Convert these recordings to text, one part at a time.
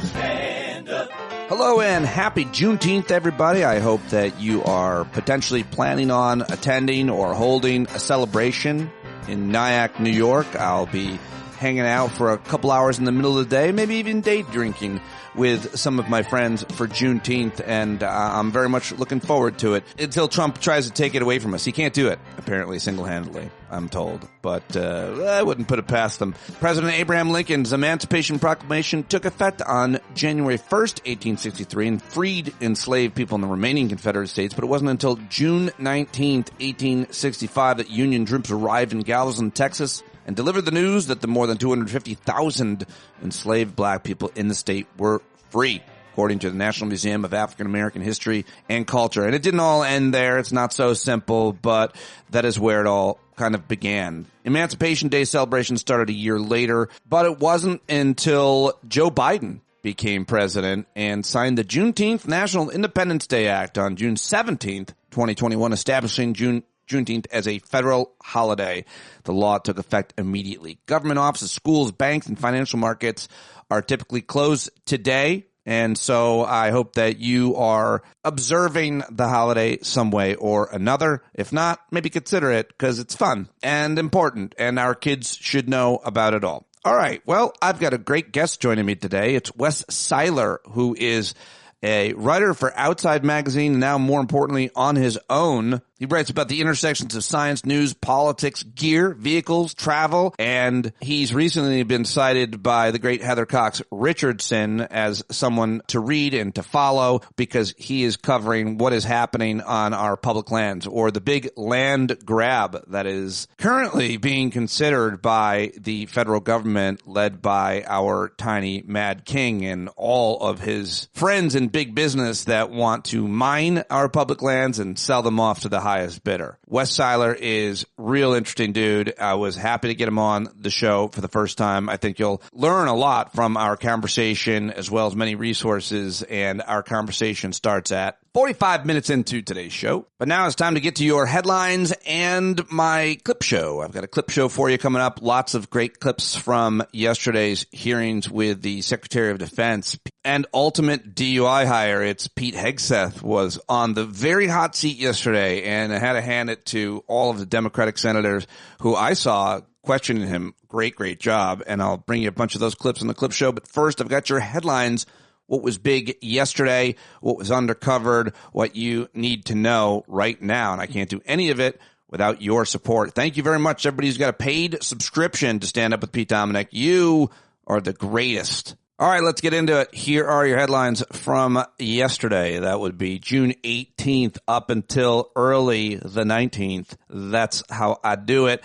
Stand up. Hello and happy Juneteenth, everybody. I hope that you are potentially planning on attending or holding a celebration in Nyack, New York. I'll be hanging out for a couple hours in the middle of the day, maybe even day drinking with some of my friends for Juneteenth, and I'm very much looking forward to it until Trump tries to take it away from us. He can't do it, apparently, single-handedly, I'm told, but I wouldn't put it past them. President Abraham Lincoln's Emancipation Proclamation took effect on January 1st, 1863, and freed enslaved people in the remaining Confederate states, but it wasn't until June 19th, 1865 that Union troops arrived in Galveston, Texas, and delivered the news that the more than 250,000 enslaved black people in the state were free, according to the National Museum of African American History and Culture. And it didn't all end there. It's not so simple, but that is where it all kind of began. Emancipation Day celebration started a year later, but it wasn't until Joe Biden became president and signed the Juneteenth National Independence Day Act on June 17th, 2021, establishing Juneteenth as a federal holiday. The law took effect immediately. Government offices, schools, banks, and financial markets are typically closed today, and so I hope that you are observing the holiday some way or another. If not, maybe consider it because it's fun and important, and our kids should know about it all. All right, well, I've got a great guest joining me today. It's Wes Siler, who is a writer for Outside Magazine, and now more importantly on his own. He writes about the intersections of science, news, politics, gear, vehicles, travel, and he's recently been cited by the great Heather Cox Richardson as someone to read and to follow because he is covering what is happening on our public lands, or the big land grab that is currently being considered by the federal government led by our tiny Mad King and all of his friends in big business that want to mine our public lands and sell them off to the highest bidder. Wes Siler is real interesting dude. I was happy to get him on the show for the first time. I think you'll learn a lot from our conversation as well as many resources, and our conversation starts at 45 minutes into today's show. But now it's time to get to your headlines and my clip show. I've got a clip show for you coming up. Lots of great clips from yesterday's hearings with the Secretary of Defense and ultimate DUI hire. It's Pete Hegseth was on the very hot seat yesterday, and I had to hand it to all of the Democratic senators who I saw questioning him. Great job. And I'll bring you a bunch of those clips in the clip show. But first, I've got your headlines. What was big yesterday, what was undercovered, what you need to know right now. And I can't do any of it without your support. Thank you very much, everybody who's got a paid subscription to Stand Up with Pete Dominick. You are the greatest. All right, let's get into it. Here are your headlines from yesterday. That would be June 18th up until early the 19th. That's how I do it.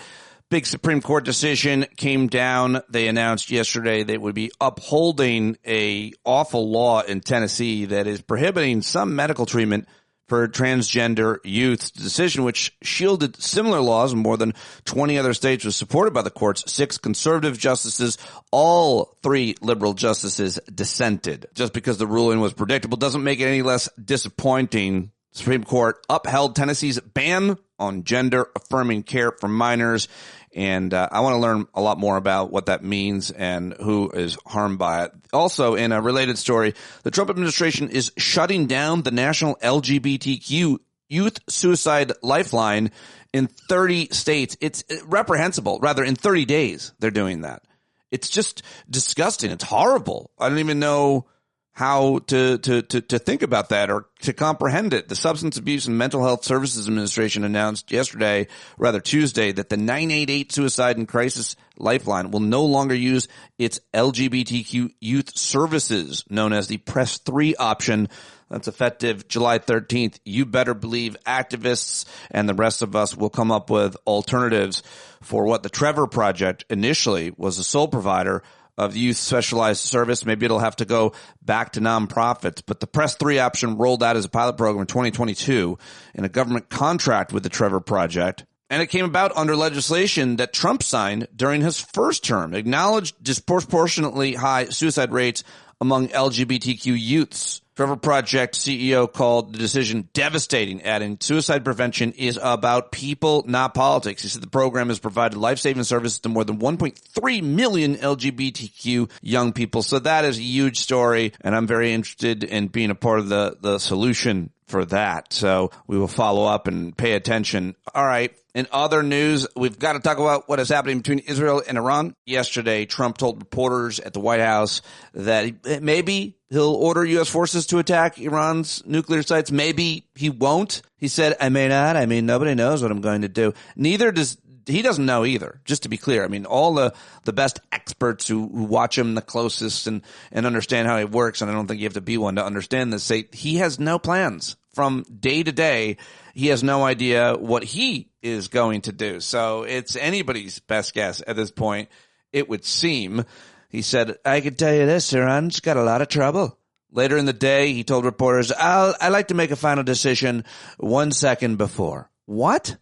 Big Supreme Court decision came down. They announced yesterday they would be upholding a awful law in Tennessee that is prohibiting some medical treatment for transgender youth. The decision, which shielded similar laws in more than 20 other states, was supported by the court's 6 conservative justices. All 3 liberal justices dissented. Just because the ruling was predictable doesn't make it any less disappointing. The Supreme Court upheld Tennessee's ban on gender-affirming care for minors. And I want to learn a lot more about what that means and who is harmed by it. Also, in a related story, the Trump administration is shutting down the national LGBTQ youth suicide lifeline in 30 states. It's reprehensible. Rather, in 30 days, they're doing that. It's just disgusting. It's horrible. I don't even know how to think about that or to comprehend it. The Substance Abuse and Mental Health Services Administration announced Tuesday, that the 988 Suicide and Crisis Lifeline will no longer use its LGBTQ youth services, known as the Press 3 option. That's effective July 13th. You better believe activists and the rest of us will come up with alternatives for what the Trevor Project initially was the sole provider of youth specialized service. Maybe it'll have to go back to nonprofits. But the Press 3 option rolled out as a pilot program in 2022 in a government contract with the Trevor Project. And it came about under legislation that Trump signed during his first term, acknowledged disproportionately high suicide rates among LGBTQ youths. Trevor Project CEO called the decision devastating, adding, suicide prevention is about people, not politics. He said the program has provided life-saving services to more than 1.3 million LGBTQ young people. So that is a huge story, and I'm very interested in being a part of the solution for that. So we will follow up and pay attention. All right. In other news, we've got to talk about what is happening between Israel and Iran. Yesterday, Trump told reporters at the White House that maybe he'll order U.S. forces to attack Iran's nuclear sites. Maybe he won't. He said, I may not. I mean, nobody knows what I'm going to do. He doesn't know either, just to be clear. I mean, all the best experts who watch him the closest and understand how he works, and I don't think you have to be one to understand this, say he has no plans. From day to day, he has no idea what he is going to do. So it's anybody's best guess at this point, it would seem. He said, I can tell you this, Iran's got a lot of trouble. Later in the day, he told reporters, I'd like to make a final decision 1 second before. What?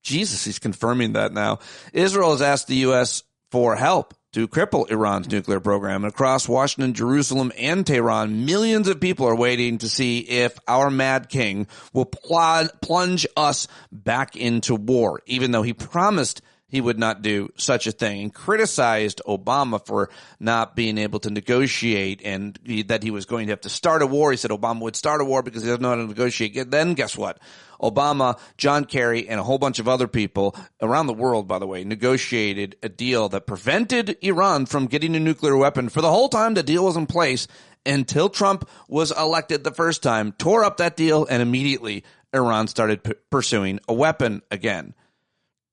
Jesus, he's confirming that now. Israel has asked the U.S. for help to cripple Iran's nuclear program. And across Washington, Jerusalem, and Tehran, millions of people are waiting to see if our mad king will plunge us back into war, even though he promised he would not do such a thing, and criticized Obama for not being able to negotiate, and that he was going to have to start a war. He said Obama would start a war because he doesn't know how to negotiate. Then guess what? Obama, Jon Carroll, and a whole bunch of other people around the world, by the way, negotiated a deal that prevented Iran from getting a nuclear weapon for the whole time the deal was in place until Trump was elected the first time, tore up that deal, and immediately Iran started pursuing a weapon again.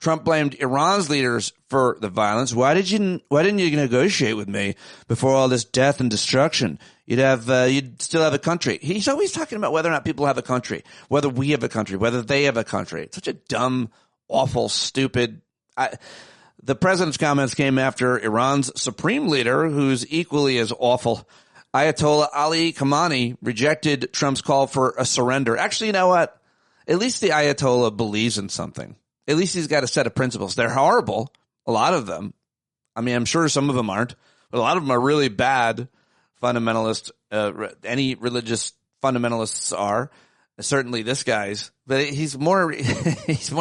Trump blamed Iran's leaders for the violence. Why didn't you negotiate with me before all this death and destruction? You'd still have a country. He's always talking about whether or not people have a country, whether we have a country, whether they have a country. It's such a dumb, awful, stupid. The president's comments came after Iran's supreme leader, who's equally as awful, Ayatollah Ali Khamenei, rejected Trump's call for a surrender. Actually, you know what? At least the Ayatollah believes in something. At least he's got a set of principles. They're horrible, a lot of them. I mean, I'm sure some of them aren't, but a lot of them are really bad fundamentalists. Any religious fundamentalists are. Certainly this guy's, but he's more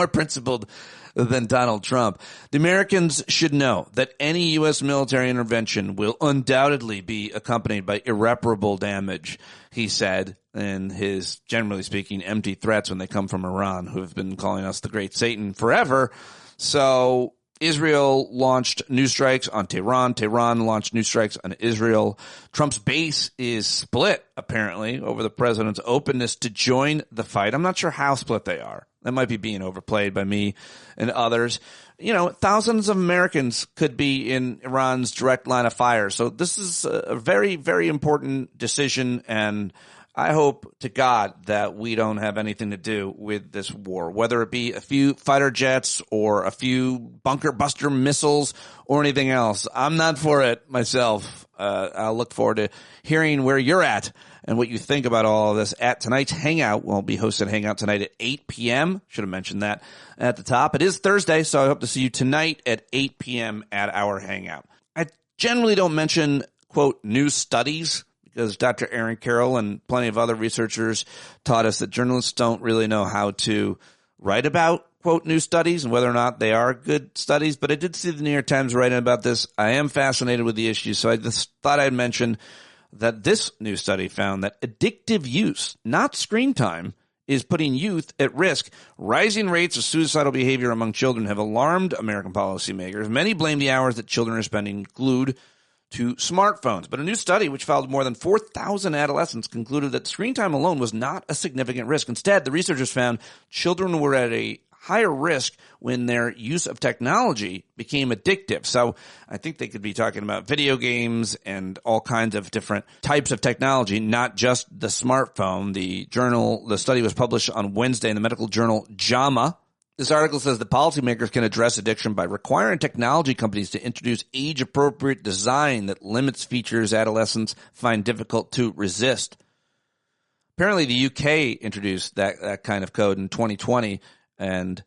principled than Donald Trump. The Americans should know that any U.S. military intervention will undoubtedly be accompanied by irreparable damage, he said in his, generally speaking, empty threats when they come from Iran, who have been calling us the great Satan forever. So Israel launched new strikes on Tehran. Tehran launched new strikes on Israel. Trump's base is split, apparently, over the president's openness to join the fight. I'm not sure how split they are. That might be being overplayed by me and others. You know, thousands of Americans could be in Iran's direct line of fire. So this is a very, very important decision, and I hope to God that we don't have anything to do with this war, whether it be a few fighter jets or a few bunker buster missiles or anything else. I'm not for it myself. I'll look forward to hearing where you're at and what you think about all of this at tonight's Hangout. We'll be hosting Hangout tonight at 8 p.m. Should have mentioned that at the top. It is Thursday, so I hope to see you tonight at 8 p.m. at our Hangout. I generally don't mention, quote, new studies, because Dr. Jon Carroll and plenty of other researchers taught us that journalists don't really know how to write about, quote, new studies and whether or not they are good studies. But I did see the New York Times writing about this. I am fascinated with the issue, so I just thought I'd mention that this new study found that addictive use, not screen time, is putting youth at risk. Rising rates of suicidal behavior among children have alarmed American policymakers. Many blame the hours that children are spending glued to smartphones. But a new study which followed more than 4,000 adolescents concluded that screen time alone was not a significant risk. Instead, the researchers found children were at a higher risk when their use of technology became addictive. So I think they could be talking about video games and all kinds of different types of technology, not just the smartphone. The study was published on Wednesday in the medical journal JAMA. This article says that policymakers can address addiction by requiring technology companies to introduce age-appropriate design that limits features adolescents find difficult to resist. Apparently, the UK introduced that kind of code in 2020, and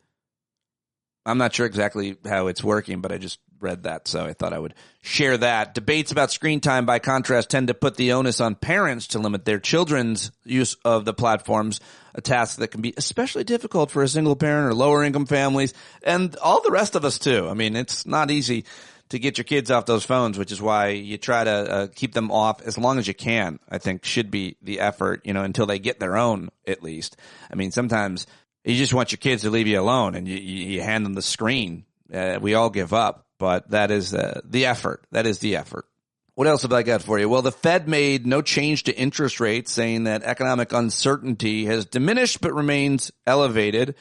I'm not sure exactly how it's working, but I just read that, so I thought I would share that. Debates about screen time, by contrast, tend to put the onus on parents to limit their children's use of the platforms, a task that can be especially difficult for a single parent or lower income families, and all the rest of us too. I mean, it's not easy to get your kids off those phones, which is why you try to keep them off as long as you can, I think should be the effort, until they get their own, at least. I mean, sometimes you just want your kids to leave you alone and you hand them the screen. We all give up, but that is the effort. That is the effort. What else have I got for you? Well, the Fed made no change to interest rates, saying that economic uncertainty has diminished but remains elevated.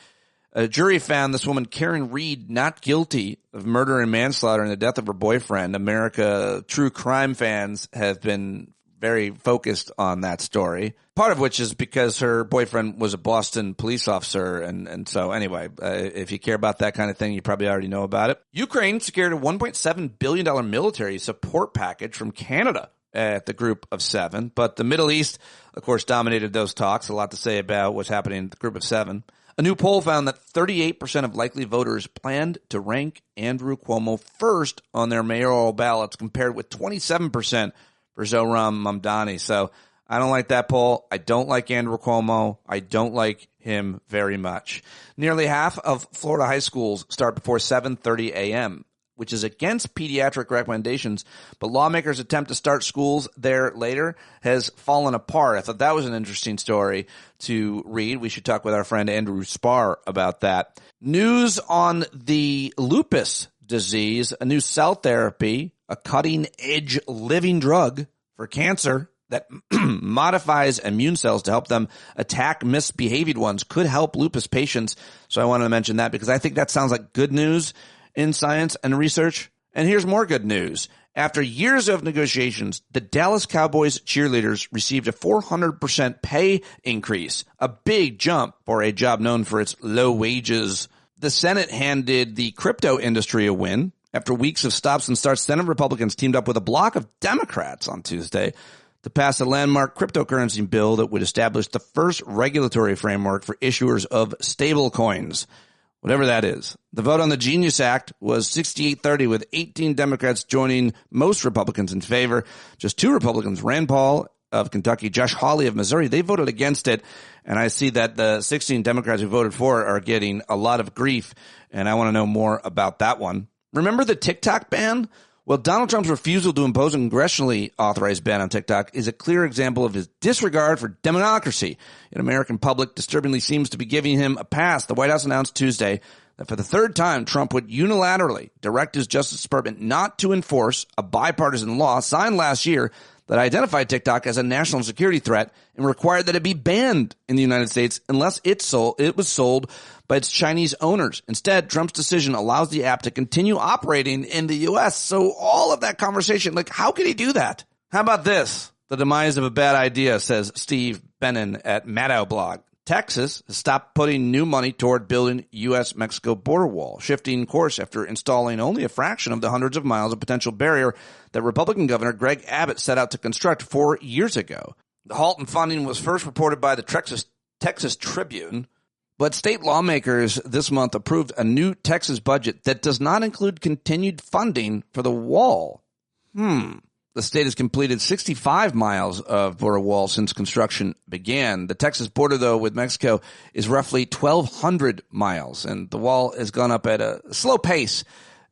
A jury found this woman, Karen Reed, not guilty of murder and manslaughter in the death of her boyfriend. America true crime fans have been very focused on that story. Part of which is because her boyfriend was a Boston police officer. And so anyway, if you care about that kind of thing, you probably already know about it. Ukraine secured a $1.7 billion military support package from Canada at the Group of Seven. But the Middle East, of course, dominated those talks. A lot to say about what's happening at the Group of Seven. A new poll found that 38% of likely voters planned to rank Andrew Cuomo first on their mayoral ballots, compared with 27% for Zohran Mamdani. So I don't like that poll. I don't like Andrew Cuomo. I don't like him very much. Nearly half of Florida high schools start before 7:30 a.m., which is against pediatric recommendations, but lawmakers' attempt to start schools there later has fallen apart. I thought that was an interesting story to read. We should talk with our friend Andrew Spar about that. News on the lupus disease, a new cell therapy, a cutting-edge living drug for cancer that modifies immune cells to help them attack misbehaved ones, could help lupus patients. So I wanted to mention that because I think that sounds like good news in science and research. And here's more good news. After years of negotiations, the Dallas Cowboys cheerleaders received a 400% pay increase, a big jump for a job known for its low wages. The Senate handed the crypto industry a win. After weeks of stops and starts, Senate Republicans teamed up with a bloc of Democrats on Tuesday to pass a landmark cryptocurrency bill that would establish the first regulatory framework for issuers of stable coins, whatever that is. The vote on the Genius Act was 68-30, with 18 Democrats joining most Republicans in favor. Just two Republicans, Rand Paul of Kentucky, Josh Hawley of Missouri, they voted against it. And I see that the 16 Democrats who voted for it are getting a lot of grief, and I want to know more about that one. Remember the TikTok ban? Well, Donald Trump's refusal to impose a congressionally authorized ban on TikTok is a clear example of his disregard for democracy. An American public disturbingly seems to be giving him a pass. The White House announced Tuesday that for the third time, Trump would unilaterally direct his Justice Department not to enforce a bipartisan law signed last year that identified TikTok as a national security threat and required that it be banned in the United States unless it was sold by its Chinese owners. Instead, Trump's decision allows the app to continue operating in the U.S. So all of that conversation, how can he do that? How about this? The demise of a bad idea, says Steve Bannon at Maddow blog. Texas has stopped putting new money toward building U.S.-Mexico border wall, shifting course after installing only a fraction of the hundreds of miles of potential barrier that Republican Governor Greg Abbott set out to construct 4 years ago. The halt in funding was first reported by the Texas Tribune, but state lawmakers this month approved a new Texas budget that does not include continued funding for the wall. The state has completed 65 miles of border wall since construction began. The Texas border, though, with Mexico is roughly 1,200 miles, and the wall has gone up at a slow pace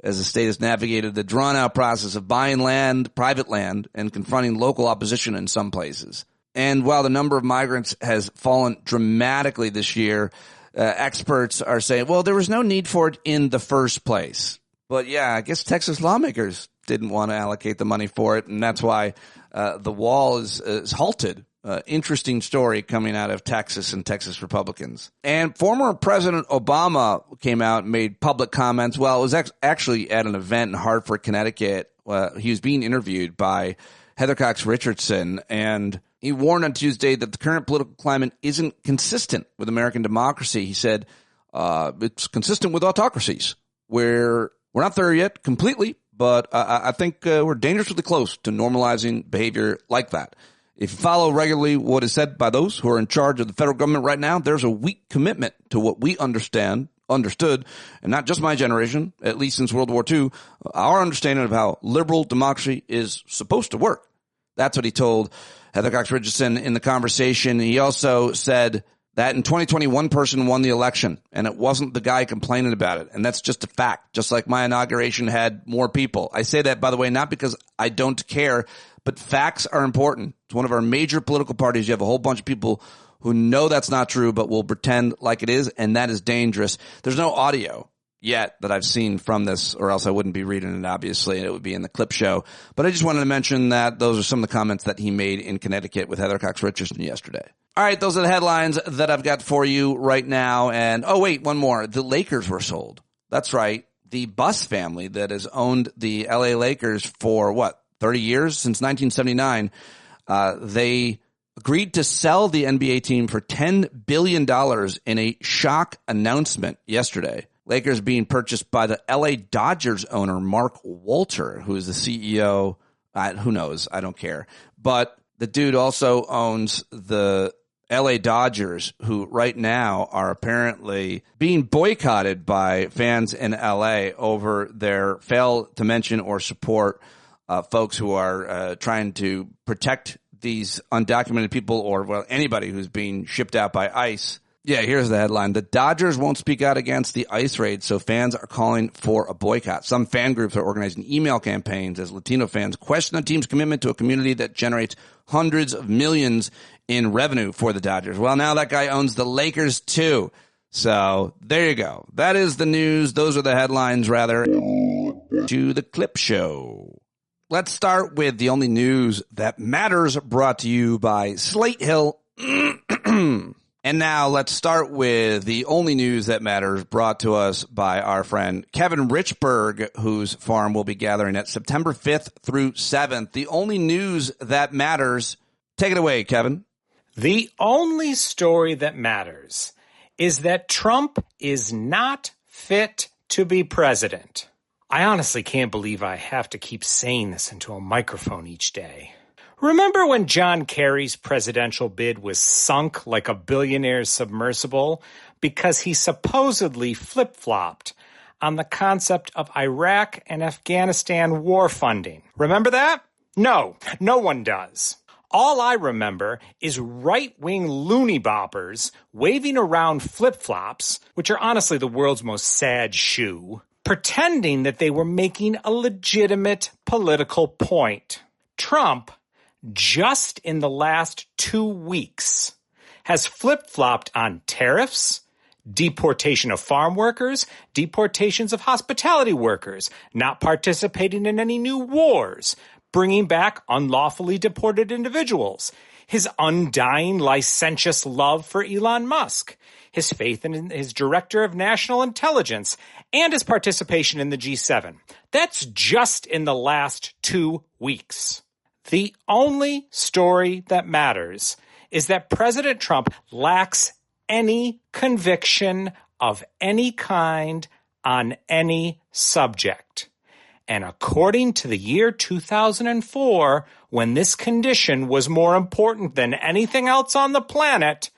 as the state has navigated the drawn-out process of buying land, private land, and confronting local opposition in some places. And while the number of migrants has fallen dramatically this year, experts are saying, well, there was no need for it in the first place. But yeah, I guess Texas lawmakers didn't want to allocate the money for it, and that's why the wall is halted. Interesting story coming out of Texas and Texas Republicans. And former President Obama came out and made public comments. Well, it was actually at an event in Hartford, Connecticut. He was being interviewed by Heather Cox Richardson, and he warned on Tuesday that the current political climate isn't consistent with American democracy. He said it's consistent with autocracies, where we're not there yet completely, but I think we're dangerously close to normalizing behavior like that. If you follow regularly what is said by those who are in charge of the federal government right now, there's a weak commitment to what we understand understood, and not just my generation, at least since World War II, our understanding of how liberal democracy is supposed to work. That's what he told Heather Cox Richardson in the conversation. He also said that in 2020, one person won the election, and it wasn't the guy complaining about it. And that's just a fact, just like my inauguration had more people. I say that, by the way, not because I don't care, but facts are important. It's one of our major political parties. You have a whole bunch of people who know that's not true, but will pretend like it is, and that is dangerous. There's no audio yet that I've seen from this, or else I wouldn't be reading it, obviously, and it would be in the clip show. But I just wanted to mention that those are some of the comments that he made in Connecticut with Heather Cox Richardson yesterday. All right, those are the headlines that I've got for you right now. And, oh, wait, one more. The Lakers were sold. That's right. The Buss family that has owned the L.A. Lakers for, 30 years? Since 1979. They agreed to sell the NBA team for $10 billion in a shock announcement yesterday. Lakers being purchased by the L.A. Dodgers owner, Mark Walter, who is the CEO. Who knows? I don't care. But the dude also owns the L.A. Dodgers, who right now are apparently being boycotted by fans in L.A. over their fail to mention or support folks who are trying to protect these undocumented people or anybody who's being shipped out by ICE. Yeah, here's the headline. The Dodgers won't speak out against the ICE raid, so fans are calling for a boycott. Some fan groups are organizing email campaigns as Latino fans question the team's commitment to a community that generates hundreds of millions in revenue for the Dodgers. Well, now that guy owns the Lakers too. So there you go. That is the news. Those are the headlines, rather. To the clip show. Let's start with the only news that matters, brought to you by Slate Hill. And now let's start with the only news that matters, brought to us by our friend Kevin Richburg, whose farm will be gathering at September 5th through 7th. The only news that matters. Take it away, Kevin. The only story that matters is that Trump is not fit to be president. I honestly can't believe I have to keep saying this into a microphone each day. Remember when Jon Kerry's presidential bid was sunk like a billionaire's submersible because he supposedly flip-flopped on the concept of Iraq and Afghanistan war funding? Remember that? No one does. All I remember is right-wing loony boppers waving around flip-flops, which are honestly the world's most sad shoe, pretending that they were making a legitimate political point. Trump, just in the last 2 weeks, has flip-flopped on tariffs, deportation of farm workers, deportations of hospitality workers, not participating in any new wars, bringing back unlawfully deported individuals, his undying licentious love for Elon Musk, his faith in his director of national intelligence, and his participation in the G7. That's just in the last 2 weeks. The only story that matters is that President Trump lacks any conviction of any kind on any subject. And according to the year 2004, when this condition was more important than anything else on the planet,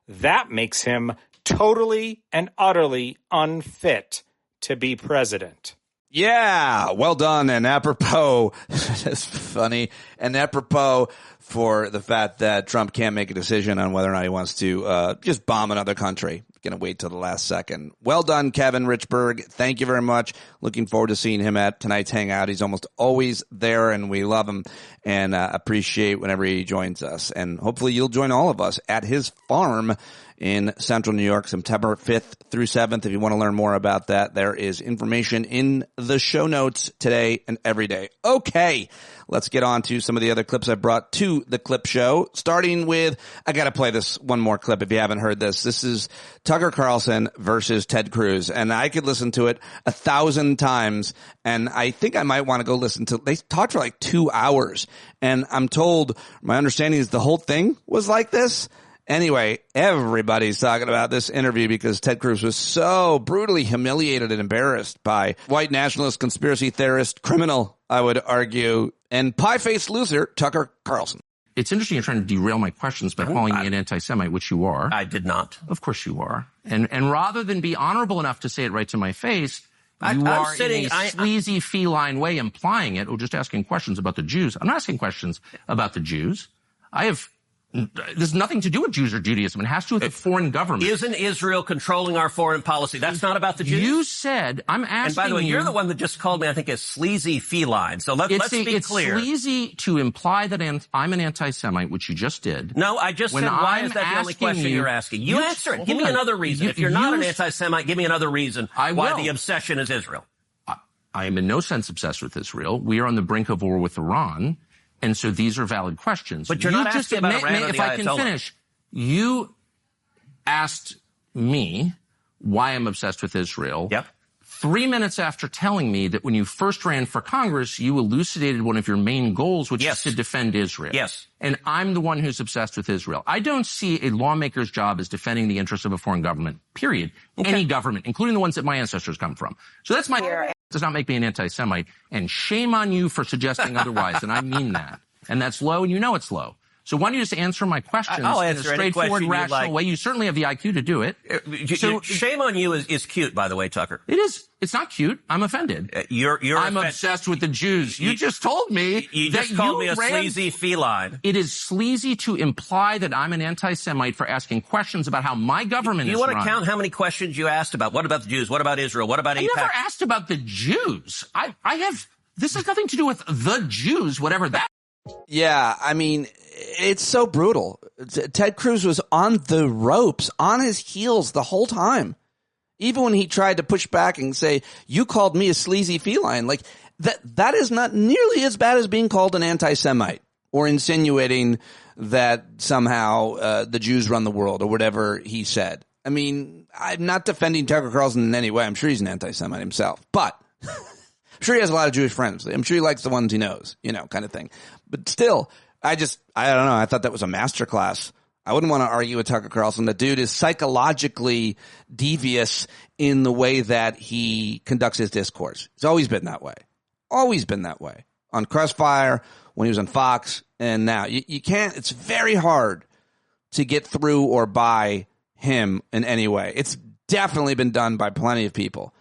that makes him totally and utterly unfit to be president. Yeah, well done, and apropos, that's funny, and apropos for the fact that Trump can't make a decision on whether or not he wants to just bomb another country. Going to wait till the last second. Well done, Kevin Richburg. Thank you very much. Looking forward to seeing him at tonight's Hangout. He's almost always there, and we love him and appreciate whenever he joins us. And hopefully you'll join all of us at his farm in Central New York, September 5th through 7th. If you want to learn more about that, there is information in the show notes today and every day. Okay, let's get on to some of the other clips I brought to the clip show, starting with, I got to play this one more clip if you haven't heard this. This is Tucker Carlson versus Ted Cruz, and I could listen to it 1,000 times, and I think I might want to go listen to, they talked for like 2 hours, and I'm told, my understanding is the whole thing was like this. Anyway, everybody's talking about this interview because Ted Cruz was so brutally humiliated and embarrassed by white nationalist, conspiracy theorist, criminal, I would argue, and pie-faced loser Tucker Carlson. it's interesting you're trying to derail my questions by calling me an anti-Semite, which you are. I did not. Of course you are. And rather than be honorable enough to say it right to my face, you are in a sleazy feline way implying it or just asking questions about the Jews. I'm not asking questions about the Jews. There's nothing to do with Jews or Judaism. It has to do with the foreign government. Isn't Israel controlling our foreign policy? That's not about the Jews? You said, I'm asking you. And by the way, you're the one that just called me, I think, a sleazy feline. So let's be clear. It's sleazy to imply that I'm an anti-Semite, which you just did. No, I just said, why is that the only question you're asking? You answer it. Give me another reason. If you're not an anti-Semite, give me another reason why the obsession is Israel. I am in no sense obsessed with Israel. We are on the brink of war with Iran. And so these are valid questions. But you're not asking about Iran or the Ayatollah. If I can finish, you asked me why I'm obsessed with Israel. Yep. 3 minutes after telling me that when you first ran for Congress, you elucidated one of your main goals, which is to defend Israel. Yes. And I'm the one who's obsessed with Israel. I don't see a lawmaker's job as defending the interests of a foreign government, period. Okay. Any government, including the ones that my ancestors come from. So that's does not make me an anti-Semite. And shame on you for suggesting otherwise. And I mean that. And that's low, and you know it's low. So why don't you just answer my questions I'll in a straightforward, rational way? You certainly have the IQ to do it. So shame on you is cute, by the way, Tucker. It is. It's not cute. I'm offended. I'm obsessed with the Jews. You just told me you just called me a sleazy feline. It is sleazy to imply that I'm an anti-Semite for asking questions about how my government is run. You want to count how many questions you asked about? What about the Jews? What about Israel? What about AIPAC? I never asked about the Jews. This has nothing to do with the Jews, whatever that. Yeah, I mean, it's so brutal. Ted Cruz was on the ropes, on his heels the whole time. Even when he tried to push back and say, you called me a sleazy feline. Like, that is not nearly as bad as being called an anti-Semite or insinuating that somehow the Jews run the world or whatever he said. I mean, I'm not defending Tucker Carlson in any way. I'm sure he's an anti-Semite himself. But I'm sure he has a lot of Jewish friends. I'm sure he likes the ones he knows, kind of thing. But still, I don't know. I thought that was a masterclass. I wouldn't want to argue with Tucker Carlson. The dude is psychologically devious in the way that he conducts his discourse. It's always been that way. Always been that way. On Crossfire, when he was on Fox, and now. You can't, it's very hard to get through or by him in any way. It's definitely been done by plenty of people.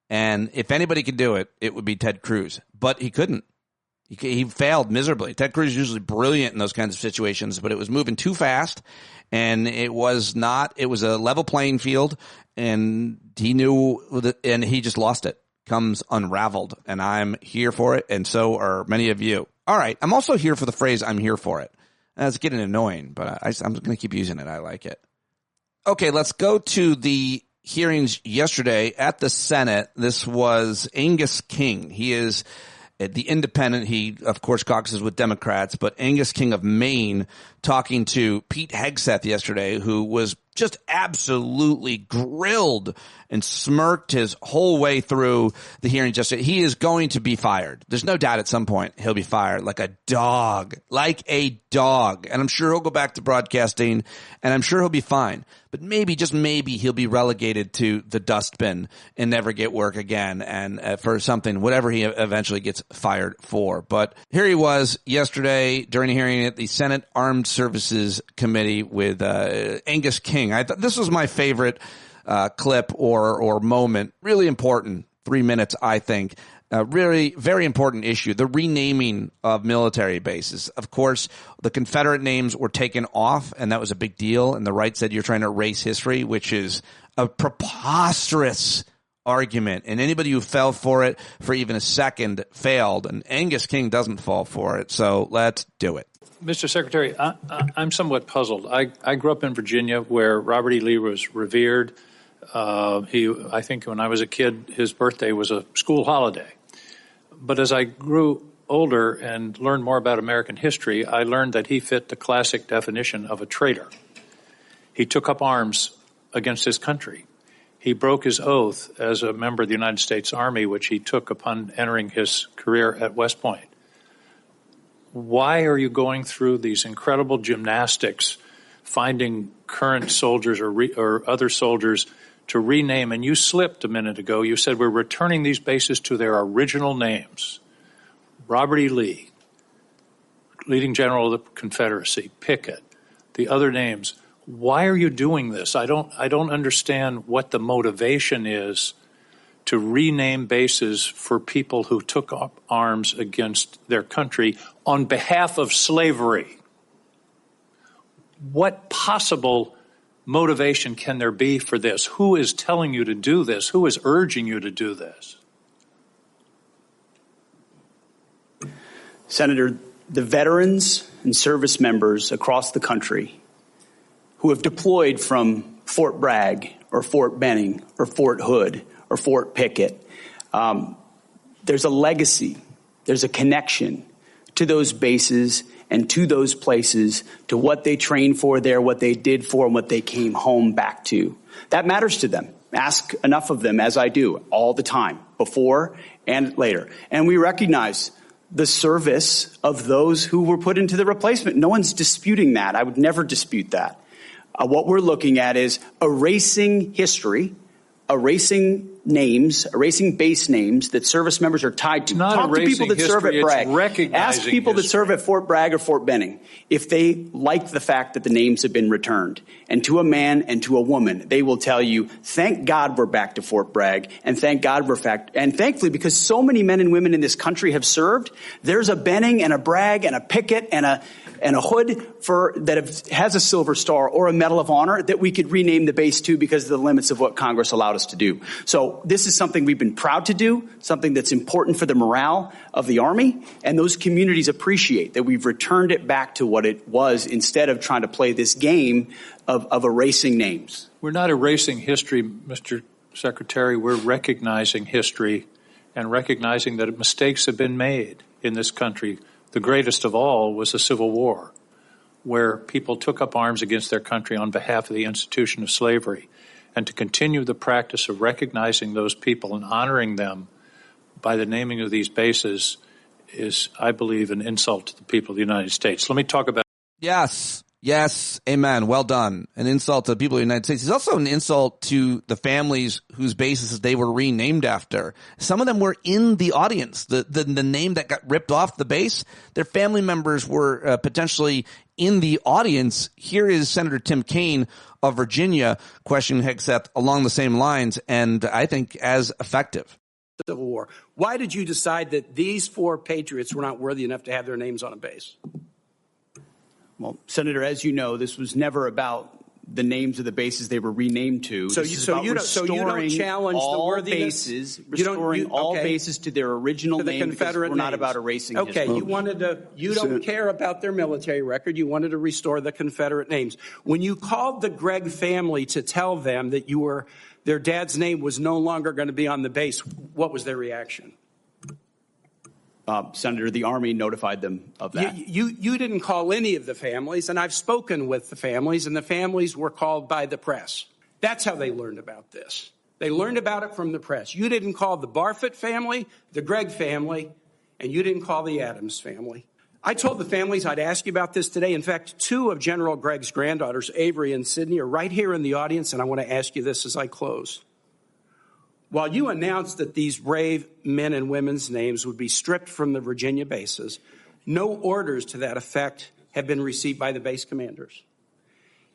And if anybody could do it, it would be Ted Cruz. But he couldn't. He failed miserably. Ted Cruz is usually brilliant in those kinds of situations, but it was moving too fast, and it was a level playing field, and he knew, and he just lost it. Comes unraveled, and I'm here for it, and so are many of you. All right, I'm also here for the phrase, I'm here for it. It's getting annoying, but I'm going to keep using it. I like it. Okay, let's go to the hearings yesterday at the Senate. This was Angus King. He is the independent. He, of course, caucuses with Democrats, but Angus King of Maine talking to Pete Hegseth yesterday, who was just absolutely grilled and smirked his whole way through the hearing yesterday. He is going to be fired. There's no doubt at some point he'll be fired like a dog. And I'm sure he'll go back to broadcasting, and I'm sure he'll be fine. But maybe, just maybe, he'll be relegated to the dustbin and never get work again, and for something, whatever he eventually gets fired for. But here he was yesterday during a hearing at the Senate Armed Services Committee with Angus King. I thought this was my favorite clip or moment. Really important. 3 minutes, I think. Really very important issue, the renaming of military bases. Of course, the Confederate names were taken off, and that was a big deal. And the right said you're trying to erase history, which is a preposterous argument. And anybody who fell for it for even a second failed. And Angus King doesn't fall for it. So let's do it. Mr. Secretary, I'm somewhat puzzled. I grew up in Virginia, where Robert E. Lee was revered. I think when I was a kid, his birthday was a school holiday. But as I grew older and learned more about American history, I learned that he fit the classic definition of a traitor. He took up arms against his country. He broke his oath as a member of the United States Army, which he took upon entering his career at West Point. Why are you going through these incredible gymnastics, finding current soldiers or other soldiers to rename? And you slipped a minute ago. You said we're returning these bases to their original names. Robert E. Lee, leading general of the Confederacy, Pickett, the other names. Why are you doing this? I don't understand what the motivation is to rename bases for people who took up arms against their country on behalf of slavery. What possible motivation can there be for this? Who is telling you to do this? Who is urging you to do this? Senator, the veterans and service members across the country who have deployed from Fort Bragg or Fort Benning or Fort Hood or Fort Pickett, there's a legacy, there's a connection to those bases and to those places, to what they trained for there, what they did for, and what they came home back to. That matters to them. Ask enough of them, as I do, all the time, before and later. And we recognize the service of those who were put into the replacement. No one's disputing that. I would never dispute that. What we're looking at is erasing history, erasing names, erasing base names that service members are tied to. Talk to people that serve at Bragg. Ask people that serve at Fort Bragg or Fort Benning if they like the fact that the names have been returned. And to a man and to a woman, they will tell you, thank God we're back to Fort Bragg, and thank God we're back. And thankfully, because so many men and women in this country have served, there's a Benning and a Bragg and a Pickett and a Hood has a Silver Star or a Medal of Honor that we could rename the base to because of the limits of what Congress allowed us to do. So this is something we've been proud to do, something that's important for the morale of the Army, and those communities appreciate that we've returned it back to what it was instead of trying to play this game of erasing names. We're not erasing history, Mr. Secretary. We're recognizing history and recognizing that mistakes have been made in this country. The greatest of all was the Civil War, where people took up arms against their country on behalf of the institution of slavery. And to continue the practice of recognizing those people and honoring them by the naming of these bases is, I believe, an insult to the people of the United States. Let me talk about. Yes. Yes. Amen. Well done. An insult to the people of the United States. It's also an insult to the families whose bases they were renamed after. Some of them were in the audience. The name that got ripped off the base, their family members were potentially in the audience. Here is Senator Tim Kaine of Virginia questioning Hegseth along the same lines, and I think as effective. Civil War. Why did you decide that these 4 patriots were not worthy enough to have their names on a base? Well, Senator, as you know, this was never about the names of the bases they were renamed to. So you don't challenge the worthiness. Restoring all bases to their original name, because we're not about erasing history. Okay, you don't care about their military record. You wanted to restore the Confederate names. When you called the Gregg family to tell them that their dad's name was no longer going to be on the base, what was their reaction? Senator, the Army notified them of that. You didn't call any of the families, and I've spoken with the families, and the families were called by the press. That's how they learned about this. They learned about it from the press. You didn't call the Barfoot family, the Gregg family, and you didn't call the Adams family. I told the families I'd ask you about this today. In fact, 2 of General Gregg's granddaughters, Avery and Sydney, are right here in the audience, and I want to ask you this as I close. While you announced that these brave men and women's names would be stripped from the Virginia bases, no orders to that effect have been received by the base commanders.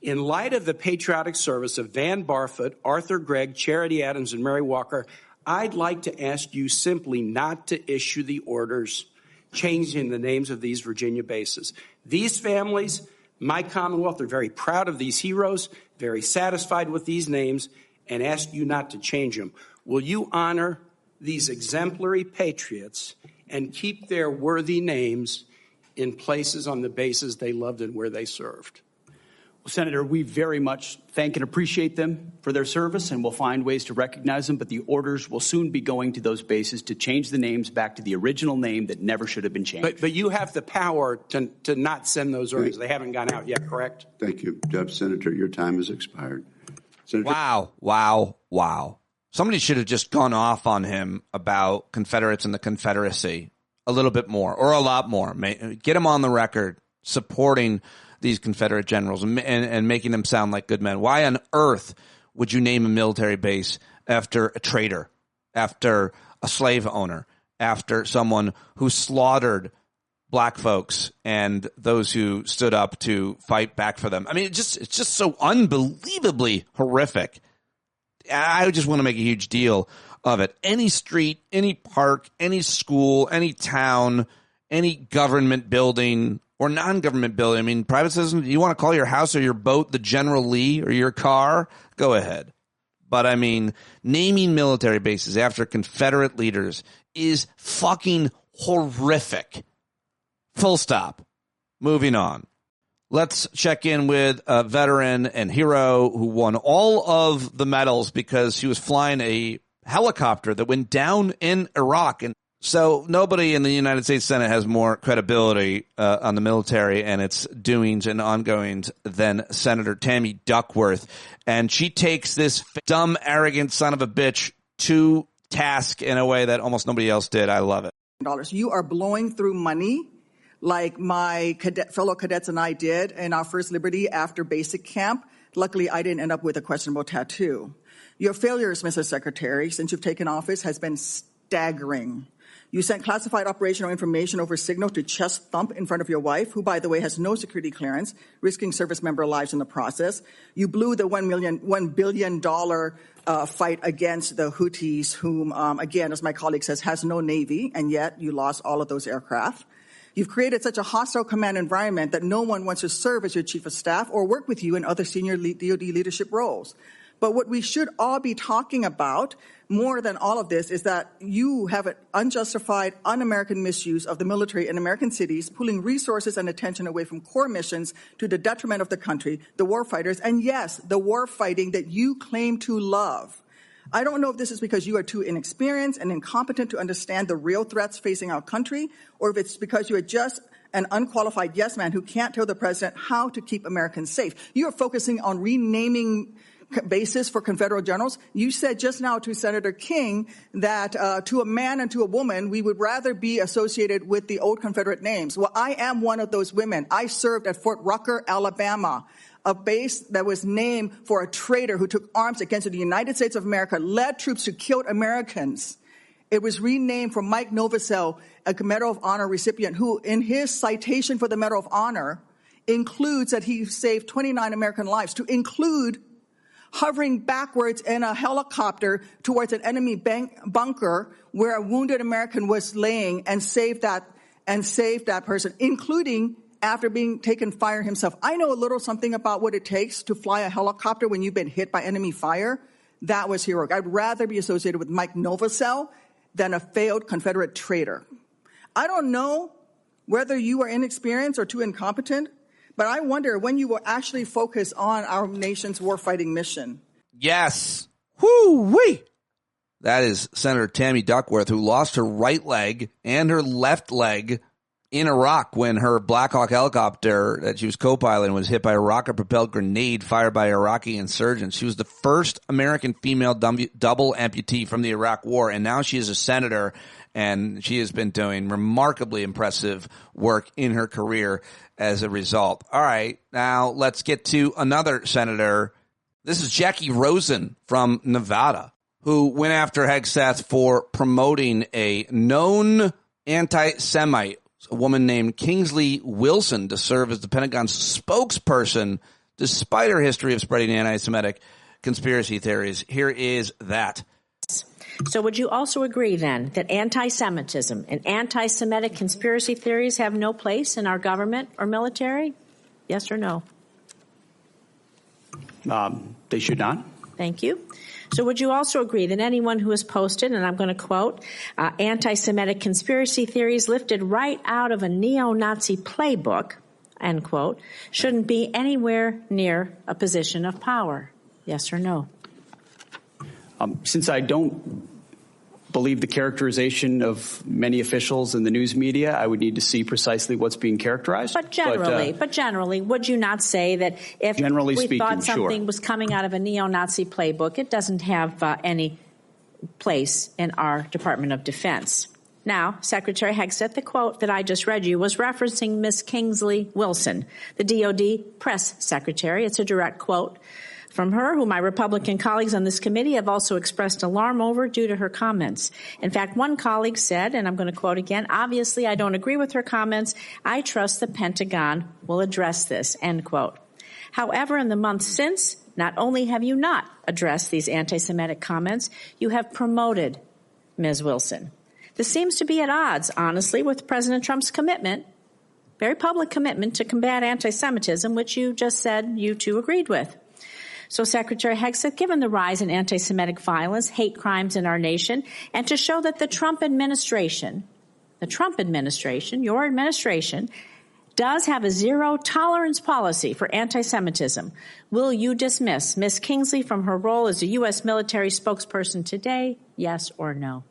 In light of the patriotic service of Van Barfoot, Arthur Gregg, Charity Adams, and Mary Walker, I'd like to ask you simply not to issue the orders changing the names of these Virginia bases. These families, my Commonwealth, are very proud of these heroes, very satisfied with these names, and ask you not to change them. Will you honor these exemplary patriots and keep their worthy names in places on the bases they loved and where they served? Well, Senator, we very much thank and appreciate them for their service, and we'll find ways to recognize them, but the orders will soon be going to those bases to change the names back to the original name that never should have been changed. But you have the power to not send those orders. They haven't gone out yet, correct? Thank you. Senator, your time has expired. Senator. Wow. Somebody should have just gone off on him about Confederates and the Confederacy a little bit more, or a lot more. Get him on the record supporting these Confederate generals and making them sound like good men. Why on earth would you name a military base after a traitor, after a slave owner, after someone who slaughtered black folks and those who stood up to fight back for them. I mean, it's just so unbelievably horrific. I just want to make a huge deal of it. Any street, any park, any school, any town, any government building or non-government building. I mean, private citizens, you want to call your house or your boat the General Lee or your car? Go ahead. But I mean, naming military bases after Confederate leaders is fucking horrific. Full stop. Moving on. Let's check in with a veteran and hero who won all of the medals because she was flying a helicopter that went down in Iraq. And so nobody in the United States Senate has more credibility on the military and its doings and ongoings than Senator Tammy Duckworth. And she takes this dumb, arrogant son of a bitch to task in a way that almost nobody else did. I love it. You are blowing through money like my fellow cadets and I did in our First Liberty after basic camp. Luckily, I didn't end up with a questionable tattoo. Your failures, Mr. Secretary, since you've taken office has been staggering. You sent classified operational information over Signal to chest thump in front of your wife, who, by the way, has no security clearance, risking service member lives in the process. You blew the $1 billion fight against the Houthis, whom, again, as my colleague says, has no Navy, and yet you lost all of those aircraft. You've created such a hostile command environment that no one wants to serve as your chief of staff or work with you in other senior DoD leadership roles. But what we should all be talking about more than all of this is that you have an unjustified, un-American misuse of the military in American cities, pulling resources and attention away from core missions to the detriment of the country, the warfighters, and yes, the war fighting that you claim to love. I don't know if this is because you are too inexperienced and incompetent to understand the real threats facing our country, or if it's because you are just an unqualified yes man who can't tell the president how to keep Americans safe. You are focusing on renaming bases for Confederate generals. You said just now to Senator King that to a man and to a woman, we would rather be associated with the old Confederate names. Well, I am one of those women. I served at Fort Rucker, Alabama, a base that was named for a traitor who took arms against the United States of America, led troops who killed Americans. It was renamed for Mike Novosel, a Medal of Honor recipient, who in his citation for the Medal of Honor includes that he saved 29 American lives, to include hovering backwards in a helicopter towards an enemy bunker where a wounded American was laying and saved that person, including after being taken fire himself. I know a little something about what it takes to fly a helicopter when you've been hit by enemy fire. That was heroic. I'd rather be associated with Mike Novosel than a failed Confederate traitor. I don't know whether you are inexperienced or too incompetent, but I wonder when you will actually focus on our nation's warfighting mission. Yes. Whoo-wee. That is Senator Tammy Duckworth, who lost her right leg and her left leg in Iraq when her Black Hawk helicopter that she was co-piloting was hit by a rocket-propelled grenade fired by Iraqi insurgents. She was the first American female double amputee from the Iraq War, and now she is a senator, and she has been doing remarkably impressive work in her career as a result. All right, now let's get to another senator. This is Jackie Rosen from Nevada, who went after Hegseth for promoting a known anti-Semite, a woman named Kingsley Wilson, to serve as the Pentagon's spokesperson, despite her history of spreading anti-Semitic conspiracy theories. Here is that. So would you also agree, then, that anti-Semitism and anti-Semitic conspiracy theories have no place in our government or military? Yes or no? They should not. Thank you. So would you also agree that anyone who has posted, and I'm going to quote, anti-Semitic conspiracy theories lifted right out of a neo-Nazi playbook, end quote, shouldn't be anywhere near a position of power? Yes or no? Since I don't believe the characterization of many officials in the news media, I would need to see precisely what's being characterized. But generally, would you not say that if we thought something was coming out of a neo-Nazi playbook, it doesn't have any place in our Department of Defense? Now, Secretary Hegseth, the quote that I just read you was referencing Ms. Kingsley Wilson, the DOD press secretary. It's a direct quote. from her, who my Republican colleagues on this committee have also expressed alarm over due to her comments. In fact, one colleague said, and I'm going to quote again, "Obviously, I don't agree with her comments. I trust the Pentagon will address this," end quote. However, in the months since, not only have you not addressed these anti-Semitic comments, you have promoted Ms. Wilson. This seems to be at odds, honestly, with President Trump's commitment, very public commitment to combat anti-Semitism, which you just said you two agreed with. So, Secretary Hegseth, given the rise in anti-Semitic violence, hate crimes in our nation, and to show that the Trump administration, your administration, does have a zero-tolerance policy for anti-Semitism, will you dismiss Ms. Kingsley from her role as a U.S. military spokesperson today, yes or no?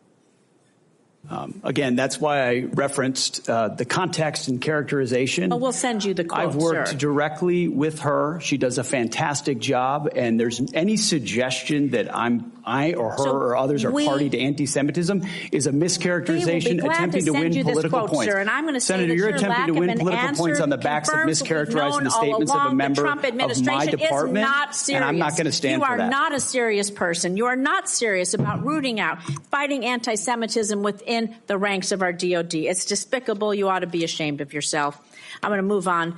Again, that's why I referenced the context and characterization. Well, we'll send you the quote, I've worked directly with her. She does a fantastic job. And there's any suggestion that I or her or others are party to anti-Semitism is a mischaracterization attempting to win political points. Sir, and I'm going to say Senator, that you're your attempting to win political points on the backs of mischaracterizing the statements of a member of my department. And I'm not going to stand for that. You are not a serious person. You are not serious about rooting out, fighting anti-Semitism within the ranks of our DOD. It's despicable. You ought to be ashamed of yourself. I'm going to move on.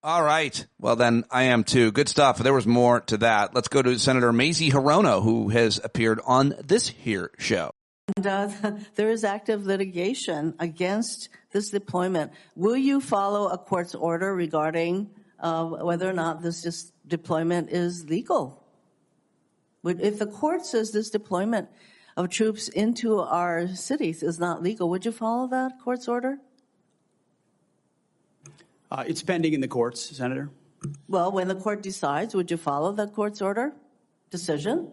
All right. Well, then I am too. Good stuff. There was more to that. Let's go to Senator Mazie Hirono, who has appeared on this here show. There is active litigation against this deployment. Will you follow a court's order regarding whether or not this deployment is legal? If the court says this deployment of troops into our cities is not legal, would you follow that court's order? It's pending in the courts, Senator. Well, when the court decides, would you follow that court's order decision?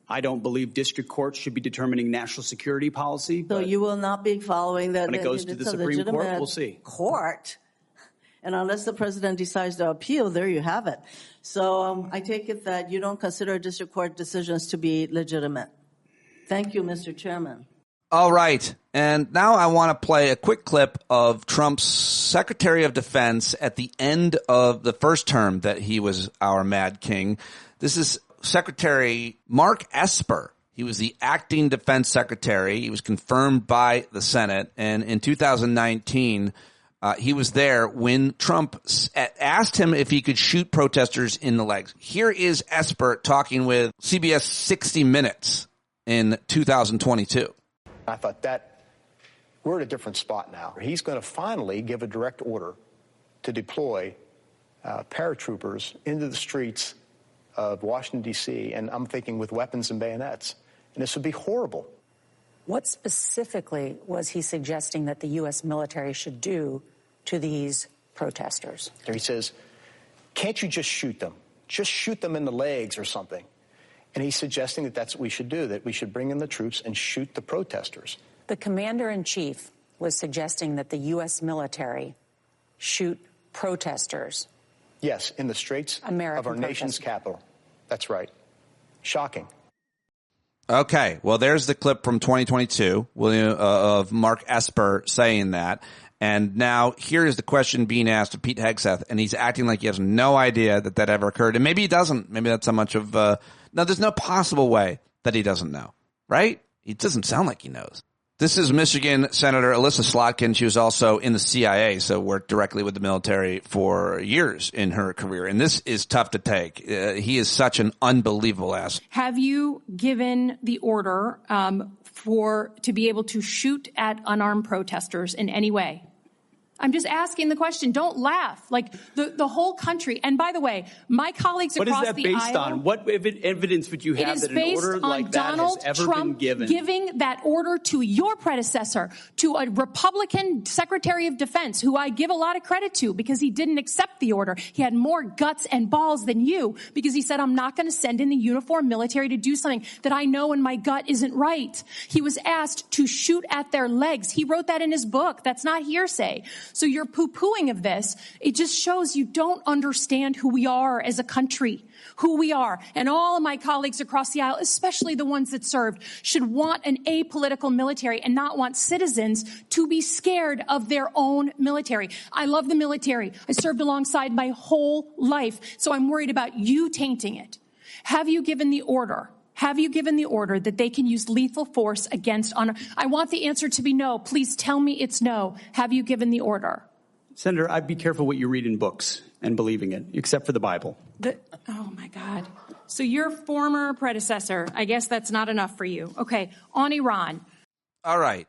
I don't believe district courts should be determining national security policy. So you will not be following that. When it goes to the Supreme Court, we'll see. Court. And unless the president decides to appeal, there you have it. So I take it that you don't consider district court decisions to be legitimate. Thank you, Mr. Chairman. All right. And now I want to play a quick clip of Trump's Secretary of Defense at the end of the first term that he was our Mad King. This is Secretary Mark Esper. He was the acting defense secretary. He was confirmed by the Senate. And in 2019, he was there when Trump asked him if he could shoot protesters in the legs. Here is Esper talking with CBS 60 Minutes in 2022. I thought that we're at a different spot now. He's going to finally give a direct order to deploy paratroopers into the streets of Washington, D.C., and I'm thinking with weapons and bayonets. And this would be horrible. What specifically was he suggesting that the U.S. military should do to these protesters? He says, can't you just shoot them? Just shoot them in the legs or something. And he's suggesting that that's what we should do, that we should bring in the troops and shoot the protesters. The commander-in-chief was suggesting that the U.S. military shoot protesters. Yes, in the streets of our nation's capital. That's right. Shocking. Okay, well, there's the clip from 2022 of Mark Esper saying that. And now here is the question being asked of Pete Hegseth, and he's acting like he has no idea that that ever occurred. And maybe he doesn't. Maybe that's how much of no, there's no possible way that he doesn't know, right? It doesn't sound like he knows. This is Michigan Senator Alyssa Slotkin. She was also in the CIA, so worked directly with the military for years in her career. And this is tough to take. He is such an unbelievable ass. Have you given the order to be able to shoot at unarmed protesters in any way? I'm just asking the question. Don't laugh. Like the whole country. And by the way, my colleagues across the aisle. What is that based on? What evidence would you have that an order like that has ever been given? Giving that order to your predecessor, to a Republican Secretary of Defense, who I give a lot of credit to because he didn't accept the order. He had more guts and balls than you because he said, I'm not going to send in the uniformed military to do something that I know in my gut isn't right. He was asked to shoot at their legs. He wrote that in his book. That's not hearsay. So your poo-pooing of this, it just shows you don't understand who we are as a country, who we are. And all of my colleagues across the aisle, especially the ones that served, should want an apolitical military and not want citizens to be scared of their own military. I love the military. I served alongside my whole life, so I'm worried about you tainting it. Have you given the order? Have you given the order that they can use lethal force against honor? I want the answer to be no. Please tell me it's no. Have you given the order? Senator, I'd be careful what you read in books and believing it, except for the Bible. Oh, my God. So your former predecessor, I guess that's not enough for you. Okay, on Iran. All right.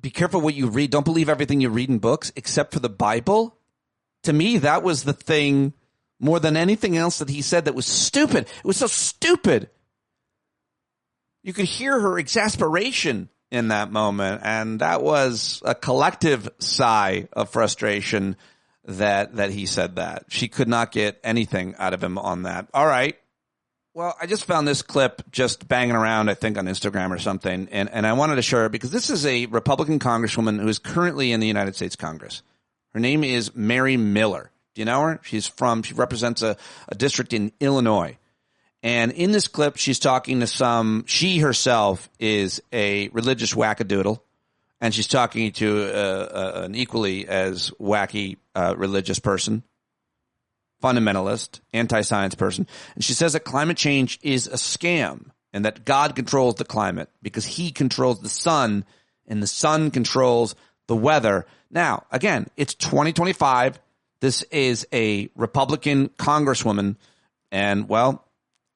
Be careful what you read. Don't believe everything you read in books, except for the Bible. To me, that was the thing more than anything else that he said that was stupid. It was so stupid. You could hear her exasperation in that moment, and that was a collective sigh of frustration that he said that. She could not get anything out of him on that. All right. Well, I just found this clip just banging around, I think, on Instagram or something, and I wanted to share it because this is a Republican congresswoman who is currently in the United States Congress. Her name is Mary Miller. Do you know her? She represents a district in Illinois. And in this clip, she's talking to she herself is a religious wackadoodle, and she's talking to an equally as wacky religious person, fundamentalist, anti-science person. And she says that climate change is a scam and that God controls the climate because he controls the sun and the sun controls the weather. Now, again, it's 2025. This is a Republican congresswoman, and, well,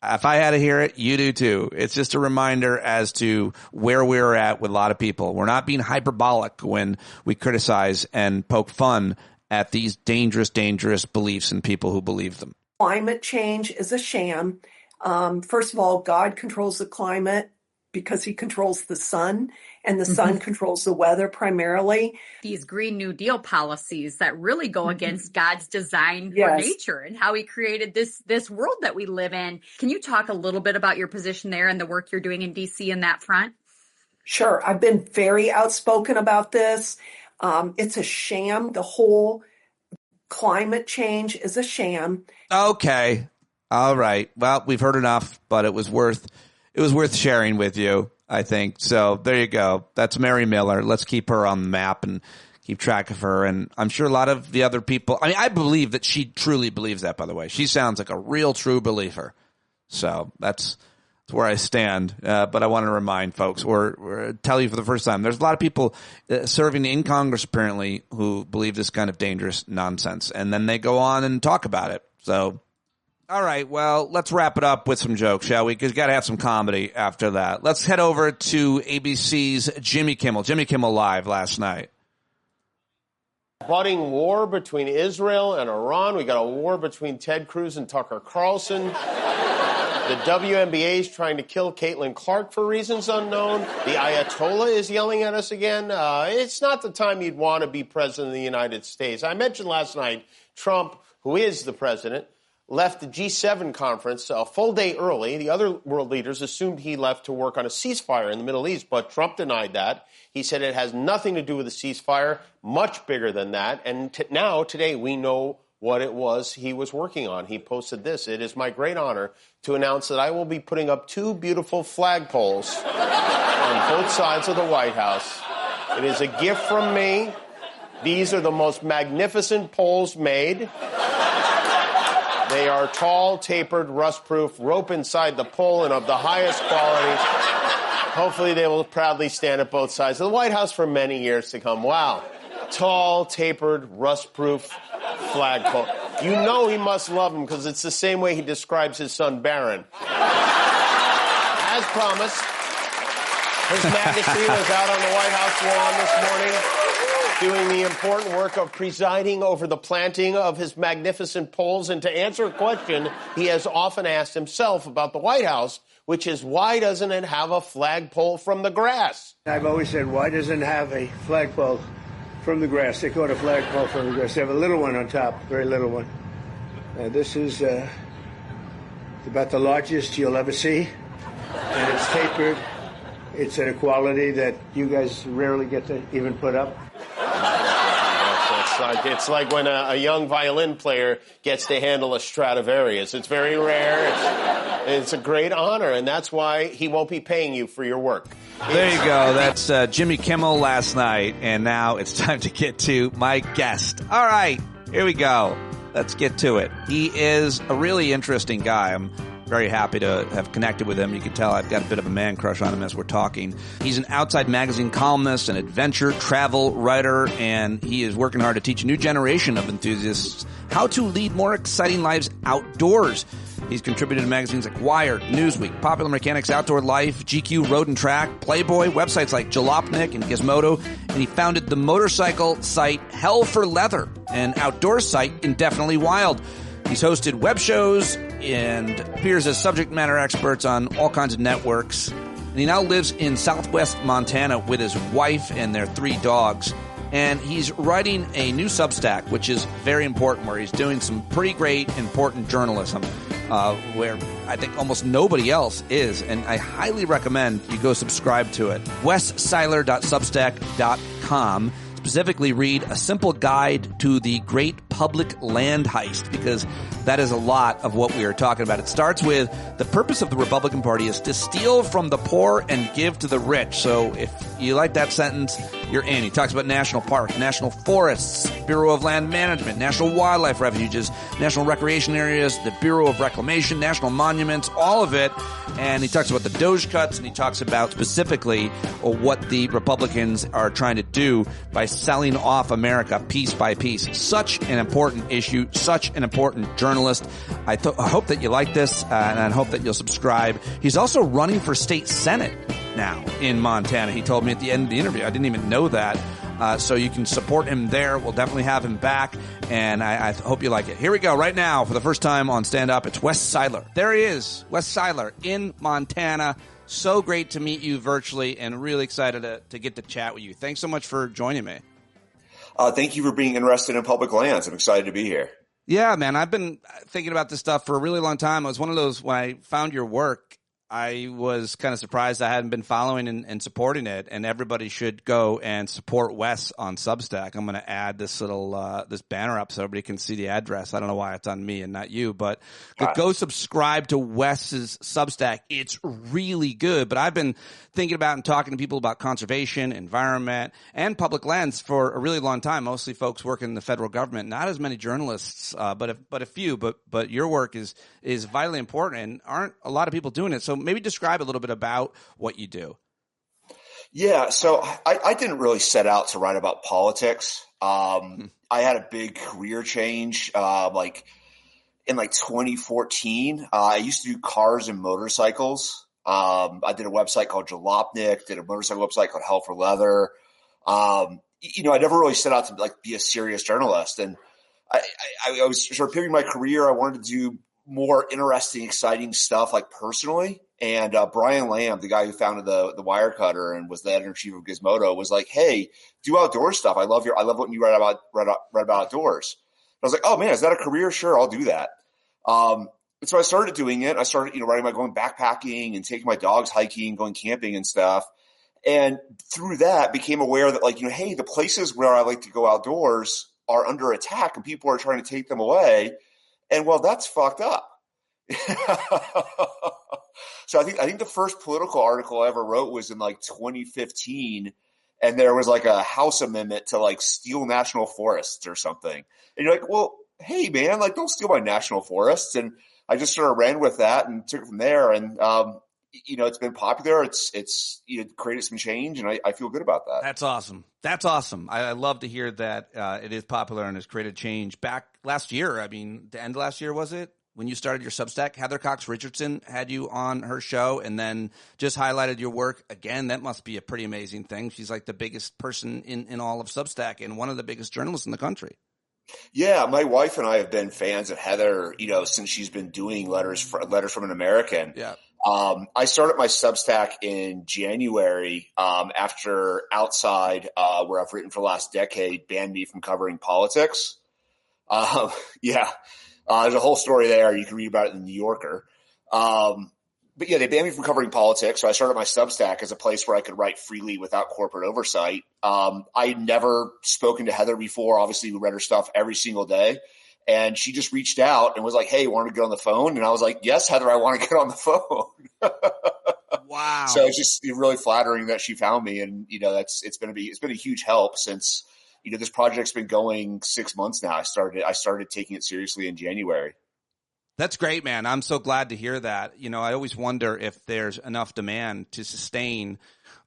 if I had to hear it, you do too. It's just a reminder as to where we're at with a lot of people. We're not being hyperbolic when we criticize and poke fun at these dangerous, dangerous beliefs in people who believe them. Climate change is a sham. First of all, God controls the climate because he controls the sun, and the sun controls the weather primarily. These Green New Deal policies that really go against God's design for nature and how he created this world that we live in. Can you talk a little bit about your position there and the work you're doing in D.C. in that front? Sure. I've been very outspoken about this. It's a sham. The whole climate change is a sham. Okay. All right. Well, we've heard enough, but it was worth sharing with you, I think. So there you go. That's Mary Miller. Let's keep her on the map and keep track of her. And I'm sure a lot of the other people, I mean, I believe that she truly believes that, by the way. She sounds like a real true believer. So that's where I stand. But I want to remind folks or tell you for the first time, there's a lot of people serving in Congress apparently who believe this kind of dangerous nonsense. And then they go on and talk about it. So, all right, well, let's wrap it up with some jokes, shall we? Because you got to have some comedy after that. Let's head over to ABC's Jimmy Kimmel. Jimmy Kimmel Live last night. Budding war between Israel and Iran. We got a war between Ted Cruz and Tucker Carlson. The WNBA is trying to kill Caitlin Clark for reasons unknown. The Ayatollah is yelling at us again. It's not the time you'd want to be president of the United States. I mentioned last night Trump, who is the president, left the G7 conference a full day early. The other world leaders assumed he left to work on a ceasefire in the Middle East, but Trump denied that. He said it has nothing to do with a ceasefire, much bigger than that. And now, today, we know what it was he was working on. He posted this: "It is my great honor to announce that I will be putting up 2 beautiful flagpoles on both sides of the White House. It is a gift from me. These are the most magnificent poles made. They are tall, tapered, rust-proof, rope inside the pole, and of the highest quality. Hopefully they will proudly stand at both sides of the White House for many years to come." Wow. Tall, tapered, rust-proof flagpole. You know he must love him because it's the same way he describes his son Barron. As promised, His Majesty was out on the White House lawn this morning doing the important work of presiding over the planting of his magnificent poles. And to answer a question he has often asked himself about the White House, which is, why doesn't it have a flagpole from the grass? I've always said, why doesn't it have a flagpole from the grass? They call it a flagpole from the grass. They have a little one on top, very little one. This is about the largest you'll ever see. And it's tapered. It's at a quality that you guys rarely get to even put up. It's like when a young violin player gets to handle a Stradivarius. It's very rare. It's a great honor, and that's why he won't be paying you for your work. There you go. That's Jimmy Kimmel last night, and now it's time to get to my guest. All right, here we go. Let's get to it. He is a really interesting guy. I'm very happy to have connected with him. You can tell I've got a bit of a man crush on him as we're talking. He's an Outside Magazine columnist, an adventure travel writer, and he is working hard to teach a new generation of enthusiasts how to lead more exciting lives outdoors. He's contributed to magazines like Wired, Newsweek, Popular Mechanics, Outdoor Life, GQ, Road and Track, Playboy, websites like Jalopnik and Gizmodo, and he founded the motorcycle site Hell for Leather, an outdoor site indefinitely wild. He's hosted web shows and appears as subject matter experts on all kinds of networks. And he now lives in southwest Montana with his wife and their 3 dogs. And he's writing a new Substack, which is very important, where he's doing some pretty great, important journalism, where I think almost nobody else is. And I highly recommend you go subscribe to it. wessiler.substack.com. Specifically read A Simple Guide to the Great Public Land Heist, because that is a lot of what we are talking about. It starts with the purpose of the Republican Party is to steal from the poor and give to the rich. So if you like that sentence, you're in. He talks about national parks, national forests, Bureau of Land Management, national wildlife refuges, national recreation areas, the Bureau of Reclamation, national monuments, all of it. And he talks about the Doge cuts, and he talks about specifically what the Republicans are trying to do by selling off America piece by piece. Such an important issue, such an important journalist. I hope that you like this, and I hope that you'll subscribe. He's also running for state senate now in Montana. He told me at the end of the interview. I didn't even know that. So you can support him there. We'll definitely have him back, and I hope you like it. Here we go. Right now, for the first time on Stand Up, it's Wes Siler. There he is, Wes Siler in Montana. So great to meet you virtually, and really excited to get to chat with you. Thanks so much for joining me. Thank you for being interested in public lands. I'm excited to be here. Yeah, man. I've been thinking about this stuff for a really long time. It was one of those, when I found your work, I was kind of surprised I hadn't been following and supporting it, and everybody should go and support Wes on Substack. I'm going to add this little this banner up so everybody can see the address. I don't know why it's on me and not you, but go subscribe to Wes's Substack. It's really good. But I've been thinking about and talking to people about conservation, environment, and public lands for a really long time. Mostly folks working in the federal government. Not as many journalists, but a few. But your work is vitally important, and aren't a lot of people doing it. So maybe describe a little bit about what you do. Yeah, so I didn't really set out to write about politics. I had a big career change, like in 2014. I used to do cars and motorcycles. I did a website called Jalopnik, did a motorcycle website called Hell for Leather. I never really set out to be a serious journalist. And I was sort of pivoting my career. I wanted to do more interesting, exciting stuff personally. And Brian Lamb, the guy who founded the Wirecutter and was the editor-in-chief of Gizmodo, was like, "Hey, do outdoor stuff. I love what you write about outdoors." And I was like, "Oh man, is that a career? Sure, I'll do that." And so I started doing it. I started, writing about going backpacking and taking my dogs hiking, going camping and stuff. And through that, became aware that hey, the places where I like to go outdoors are under attack, and people are trying to take them away. And well, that's fucked up. So I think the first political article I ever wrote was in 2015, and there was a House amendment to steal national forests or something. And you're like, well, hey man, don't steal my national forests. And I just sort of ran with that and took it from there. And it's been popular. It's created some change, and I feel good about that. That's awesome. That's awesome. I love to hear that it is popular and has created change. Back last year, the end of last year, was it? When you started your Substack, Heather Cox Richardson had you on her show and then just highlighted your work again. That must be a pretty amazing thing. She's the biggest person in all of Substack and one of the biggest journalists in the country. Yeah, my wife and I have been fans of Heather, since she's been doing Letters from an American. Yeah. I started my Substack in January after Outside, where I've written for the last decade, banned me from covering politics. Yeah. There's a whole story there. You can read about it in the New Yorker. But yeah, they banned me from covering politics. So I started my Substack as a place where I could write freely without corporate oversight. I had never spoken to Heather before. Obviously, we read her stuff every single day. And she just reached out and was like, hey, you want to get on the phone? And I was like, yes, Heather, I want to get on the phone. Wow. So it's just really flattering that she found me. And, it's been a huge help since, this project's been going 6 months now. I started taking it seriously in January. That's great, man. I'm so glad to hear that. I always wonder if there's enough demand to sustain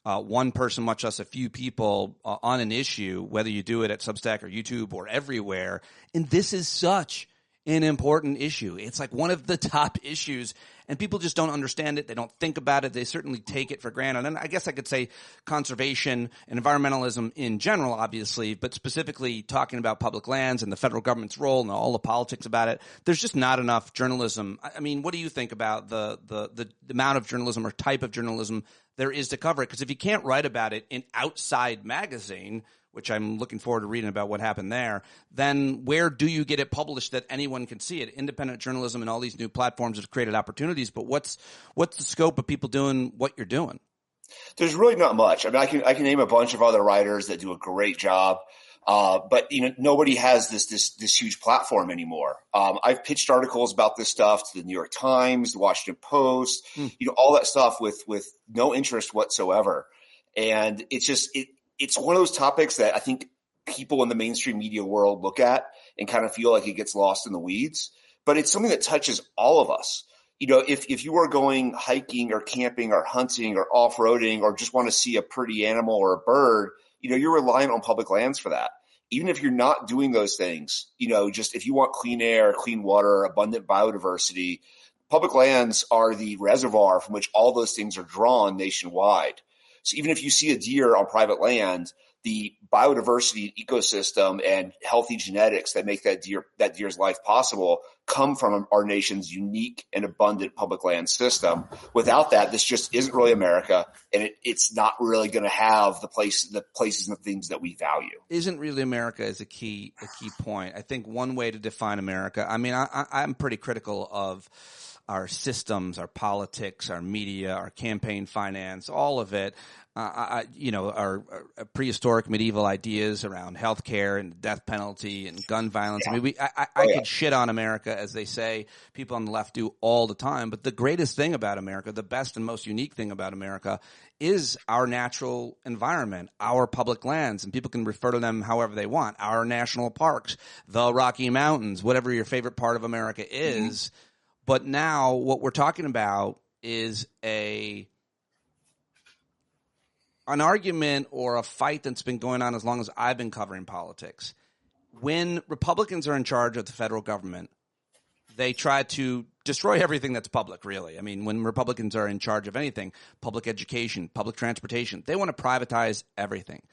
one person, much less a few people on an issue, whether you do it at Substack or YouTube or everywhere. And this is such an important issue. It's like one of the top issues, and people just don't understand it. They don't think about it. They certainly take it for granted. And I guess I could say conservation and environmentalism in general, obviously, but specifically talking about public lands and the federal government's role and all the politics about it. There's just not enough journalism. I mean, what do you think about the amount of journalism or type of journalism there is to cover it? Because if you can't write about it in Outside Magazine, which I'm looking forward to reading about what happened there, then where do you get it published that anyone can see it? Independent journalism and all these new platforms have created opportunities, but what's the scope of people doing what you're doing? There's really not much. I mean, I can name a bunch of other writers that do a great job, but nobody has this huge platform anymore. I've pitched articles about this stuff to the New York Times, the Washington Post, all that stuff with no interest whatsoever, and it's one of those topics that I think people in the mainstream media world look at and kind of feel like it gets lost in the weeds, but it's something that touches all of us. If you are going hiking or camping or hunting or off-roading or just want to see a pretty animal or a bird, you're relying on public lands for that. Even if you're not doing those things, just if you want clean air, clean water, abundant biodiversity, public lands are the reservoir from which all those things are drawn nationwide. So even if you see a deer on private land, the biodiversity ecosystem and healthy genetics that make that deer's life possible come from our nation's unique and abundant public land system. Without that, this just isn't really America, and it's not really going to have the places and the things that we value. Isn't really America is a key point. I think one way to define America, I mean, I'm pretty critical of our systems, our politics, our media, our campaign finance, all of it, our prehistoric medieval ideas around healthcare and the death penalty and gun violence. Yeah. I mean, I could shit on America, as they say, people on the left do all the time. But the greatest thing about America, the best and most unique thing about America is our natural environment, our public lands, and people can refer to them however they want, our national parks, the Rocky Mountains, whatever your favorite part of America is. Mm-hmm. But now what we're talking about is an argument or a fight that's been going on as long as I've been covering politics. When Republicans are in charge of the federal government, they try to destroy everything that's public, really. I mean, when Republicans are in charge of anything, public education, public transportation, they want to privatize everything.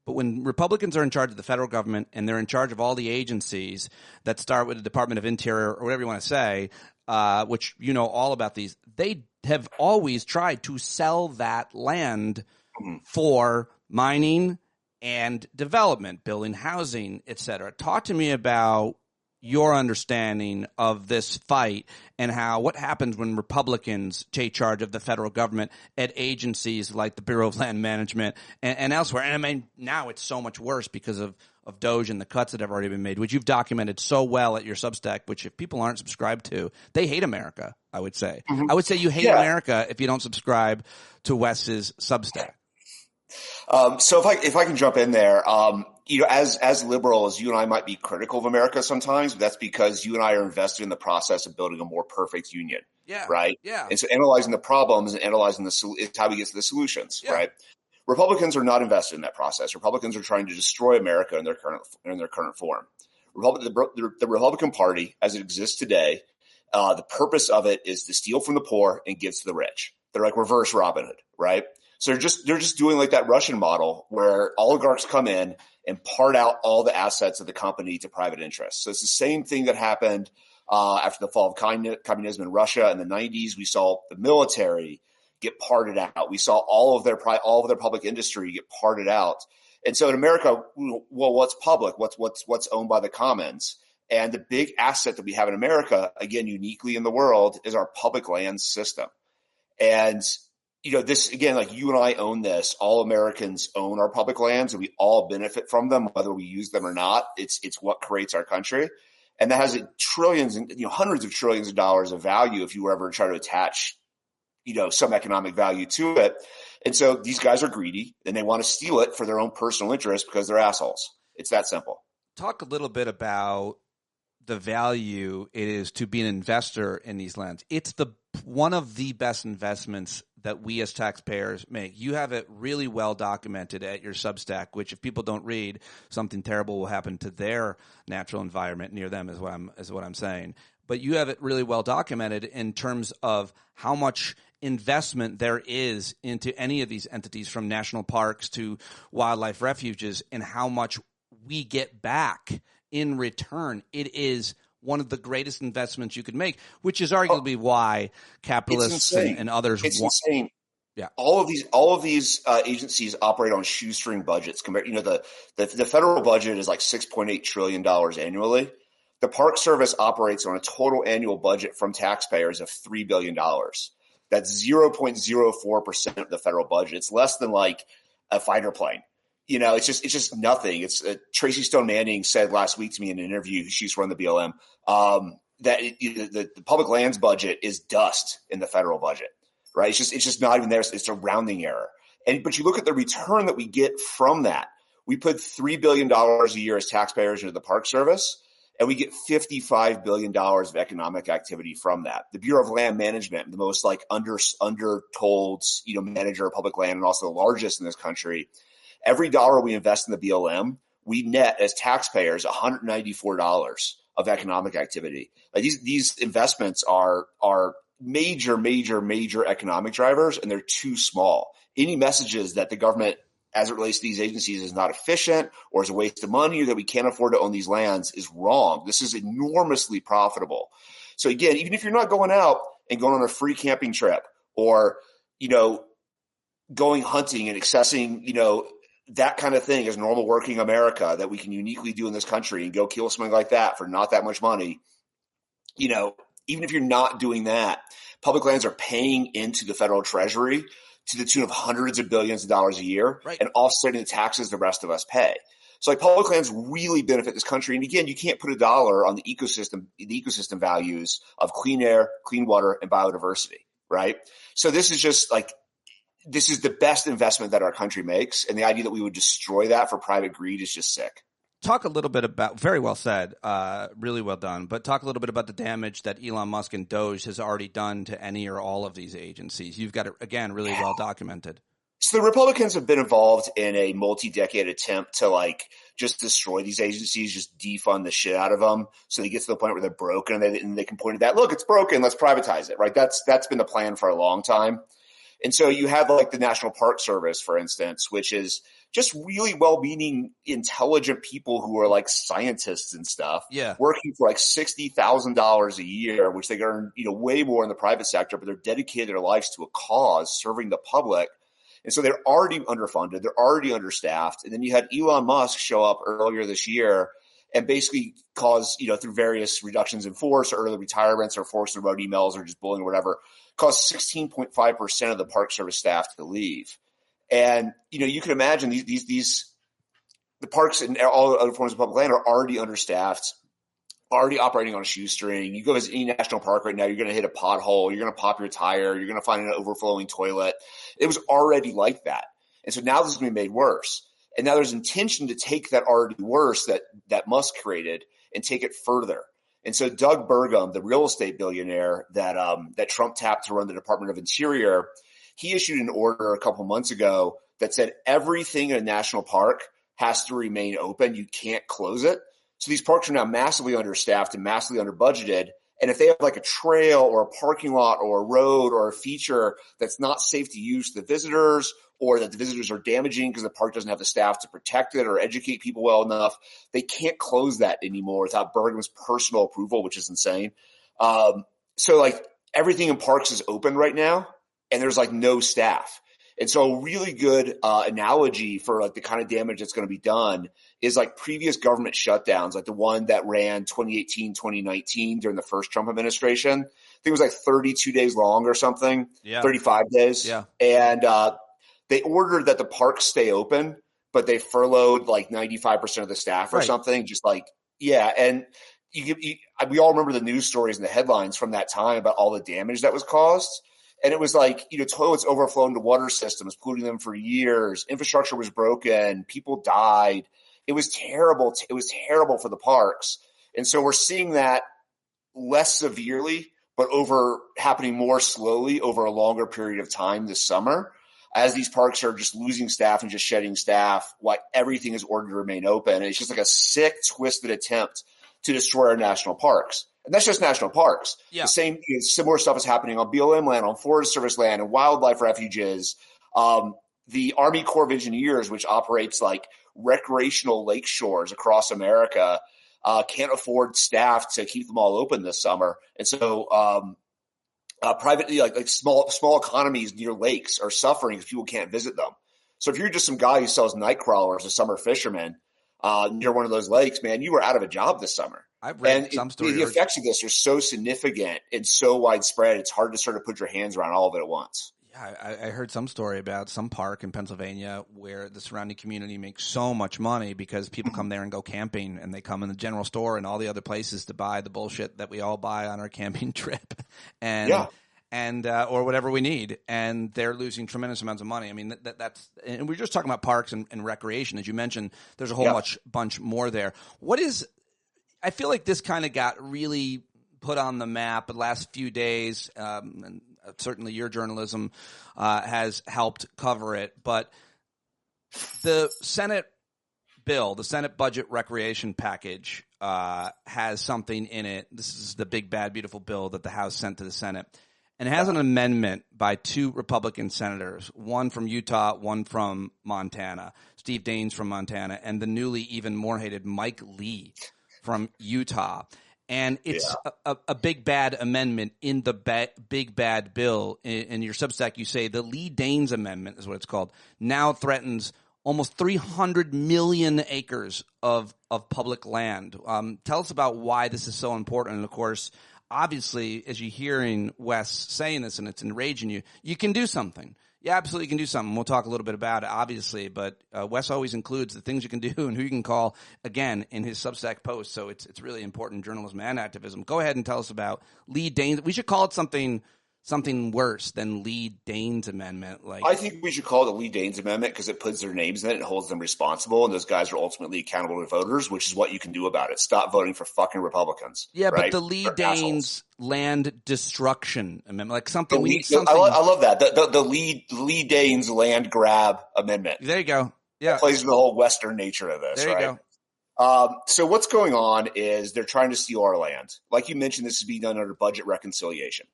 But when Republicans are in charge of the federal government and they're in charge of all the agencies that start with the Department of Interior or whatever you want to say, which all about these, they have always tried to sell that land for mining and development, building housing, et cetera. Talk to me about your understanding of this fight and what happens when Republicans take charge of the federal government at agencies like the Bureau of Land Management and elsewhere. And I mean, now it's so much worse because of DOGE and the cuts that have already been made, which you've documented so well at your Substack, which if people aren't subscribed to, they hate America, I would say. Mm-hmm. I would say you hate America if you don't subscribe to Wes's Substack. So if I can jump in there, as liberals, you and I might be critical of America sometimes, but that's because you and I are invested in the process of building a more perfect union. Yeah. Right. Yeah. And so analyzing the problems and analyzing is how we get to the solutions. Yeah. Right. Republicans are not invested in that process. Republicans are trying to destroy America in their current form. The Republican Party, as it exists today, the purpose of it is to steal from the poor and give to the rich. They're like reverse Robin Hood, right? So they're just doing like that Russian model where oligarchs come in and part out all the assets of the company to private interests. So it's the same thing that happened after the fall of communism in Russia in the 90s. We saw the military get parted out. We saw all of their public industry get parted out. And so in America, well, what's public? What's owned by the commons? And the big asset that we have in America, again, uniquely in the world, is our public land system. And, this, again, like you and I own this. All Americans own our public lands, and we all benefit from them, whether we use them or not. It's what creates our country. And that has trillions and hundreds of trillions of dollars of value if you were ever try to attach, some economic value to it. And so these guys are greedy and they want to steal it for their own personal interest because they're assholes. It's that simple. Talk a little bit about the value it is to be an investor in these lands. It's one of the best investments that we as taxpayers make. You have it really well documented at your Substack, which if people don't read, something terrible will happen to their natural environment near them is what I'm saying. But you have it really well documented in terms of how much investment there is into any of these entities, from national parks to wildlife refuges, and how much we get back in return. It is one of the greatest investments you could make, which is arguably why capitalists and others want. It's insane. Yeah, all of these agencies operate on shoestring budgets. Compared, the federal budget is like $6.8 trillion annually. The Park Service operates on a total annual budget from taxpayers of $3 billion. That's 0.04% of the federal budget. It's less than like a fighter plane. It's just nothing. It's Tracy Stone Manning said last week to me in an interview. She's run the BLM that the public lands budget is dust in the federal budget, right? It's just not even there. It's a rounding error. But you look at the return that we get from that. We put $3 billion a year as taxpayers into the Park Service, and we get $55 billion of economic activity from that. The Bureau of Land Management, the most like undertold manager of public land, and also the largest in this country. Every dollar we invest in the BLM, we net as taxpayers $194 of economic activity. Like these investments are major economic drivers, and they're too small. Any messages that the government, as it relates to these agencies, is not efficient or is a waste of money or that we can't afford to own these lands is wrong. This is enormously profitable. So again, even if you're not going out and going on a free camping trip or, going hunting and accessing, that kind of thing is normal working America that we can uniquely do in this country and go kill something like that for not that much money. Even if you're not doing that, public lands are paying into the federal treasury to the tune of hundreds of billions of dollars a year, right, and offsetting the taxes the rest of us pay. So like public lands really benefit this country. And again, you can't put a dollar on the ecosystem values of clean air, clean water, and biodiversity, right? So this is the best investment that our country makes. And the idea that we would destroy that for private greed is just sick. Talk a little bit about, very well said, really well done, but talk a little bit about the damage that Elon Musk and Doge has already done to any or all of these agencies. You've got it, again, really well documented. So the Republicans have been involved in a multi-decade attempt to just destroy these agencies, just defund the shit out of them. So they get to the point where they're broken and they can point at that. Look, it's broken. Let's privatize it, right? That's been the plan for a long time. And so you have the National Park Service, for instance, which is just really well-meaning, intelligent people who are scientists and stuff, working for $60,000 a year, which they earn way more in the private sector, but they're dedicated their lives to a cause, serving the public. And so they're already underfunded, they're already understaffed. And then you had Elon Musk show up earlier this year and basically cause, through various reductions in force or early retirements or forced remote emails or just bullying or whatever, caused 16.5% of the Park Service staff to leave. And, you can imagine the parks and all other forms of public land are already understaffed, already operating on a shoestring. You go visit any national park right now, you're going to hit a pothole, you're going to pop your tire, you're going to find an overflowing toilet. It was already like that. And so now this is going to be made worse. And now there's intention to take that already worse that Musk created and take it further. And so Doug Burgum, the real estate billionaire that Trump tapped to run the Department of Interior, he issued an order a couple months ago that said everything in a national park has to remain open. You can't close it. So these parks are now massively understaffed and massively under budgeted. And if they have a trail or a parking lot or a road or a feature that's not safe to use to the visitors, or that the visitors are damaging because the park doesn't have the staff to protect it or educate people well enough, they can't close that anymore without Burgum's personal approval, which is insane. So everything in parks is open right now, and there's no staff. And so a really good analogy for like the kind of damage that's going to be done is like previous government shutdowns, like the one that ran 2018, 2019 during the first Trump administration. I think it was like 32 days long or something, 35 days. Yeah. And they ordered that the parks stay open, but they furloughed like 95% of the staff or something. Just like, and we all remember the news stories and the headlines from that time about all the damage that was caused. And it was like, toilets overflowed into water systems, polluting them for years. Infrastructure was broken. People died. It was terrible. It was terrible for the parks. And so we're seeing that less severely, but happening more slowly over a longer period of time this summer, as these parks are just losing staff and just shedding staff, while everything is ordered to remain open. And it's just like a sick, twisted attempt to destroy our national parks. And that's just national parks. Yeah. The same, similar stuff is happening on BLM land, on Forest Service land, and wildlife refuges. The Army Corps of Engineers, which operates like recreational lake shores across America, can't afford staff to keep them all open this summer. And so privately, like small economies near lakes are suffering because people can't visit them. So if you're just some guy who sells night crawlers, a summer fisherman, near one of those lakes, man, you were out of a job this summer. I've read some stories. The effects of this are so significant and so widespread, it's hard to sort of put your hands around all of it at once. Yeah, I heard some story about some park in Pennsylvania where the surrounding community makes so much money because people come there and go camping, and they come in the general store and all the other places to buy the bullshit that we all buy on our camping trip, and or whatever we need, and they're losing tremendous amounts of money. I mean, that's, and we're just talking about parks and recreation, as you mentioned. There's a whole bunch more there. I feel like this kind of got really put on the map the last few days, and certainly your journalism has helped cover it. But the Senate bill, the Senate budget recreation package, has something in it. This is the big, bad, beautiful bill that the House sent to the Senate. And it has an amendment by two Republican senators, one from Utah, one from Montana, Steve Daines from Montana, and the newly even more hated Mike Lee from Utah. And it's a big bad amendment in the big bad bill. In your Substack, you say the Lee Daines Amendment is what it's called, now threatens almost 300 million acres of public land. Tell us about why this is so important. And, of course, obviously, as you're hearing Wes saying this and it's enraging you, you can do something. You absolutely can do something. We'll talk a little bit about it, obviously, but Wes always includes the things you can do and who you can call, again, in his Substack post. So it's really important journalism and activism. Go ahead and tell us about Lee Daines. We should call it something worse than Lee Daines Amendment. I think we should call it the Lee Daines Amendment because it puts their names in it and holds them responsible, and those guys are ultimately accountable to voters, which is what you can do about it. Stop voting for fucking Republicans. Yeah, right? But the Lee Daines Land Destruction Amendment, like something we need something. I love that. The Lee Daines Land Grab Amendment. There you go. Yeah, it plays in the whole Western nature of this. There you go. So what's going on is they're trying to steal our land. Like you mentioned, this is being done under budget reconciliation.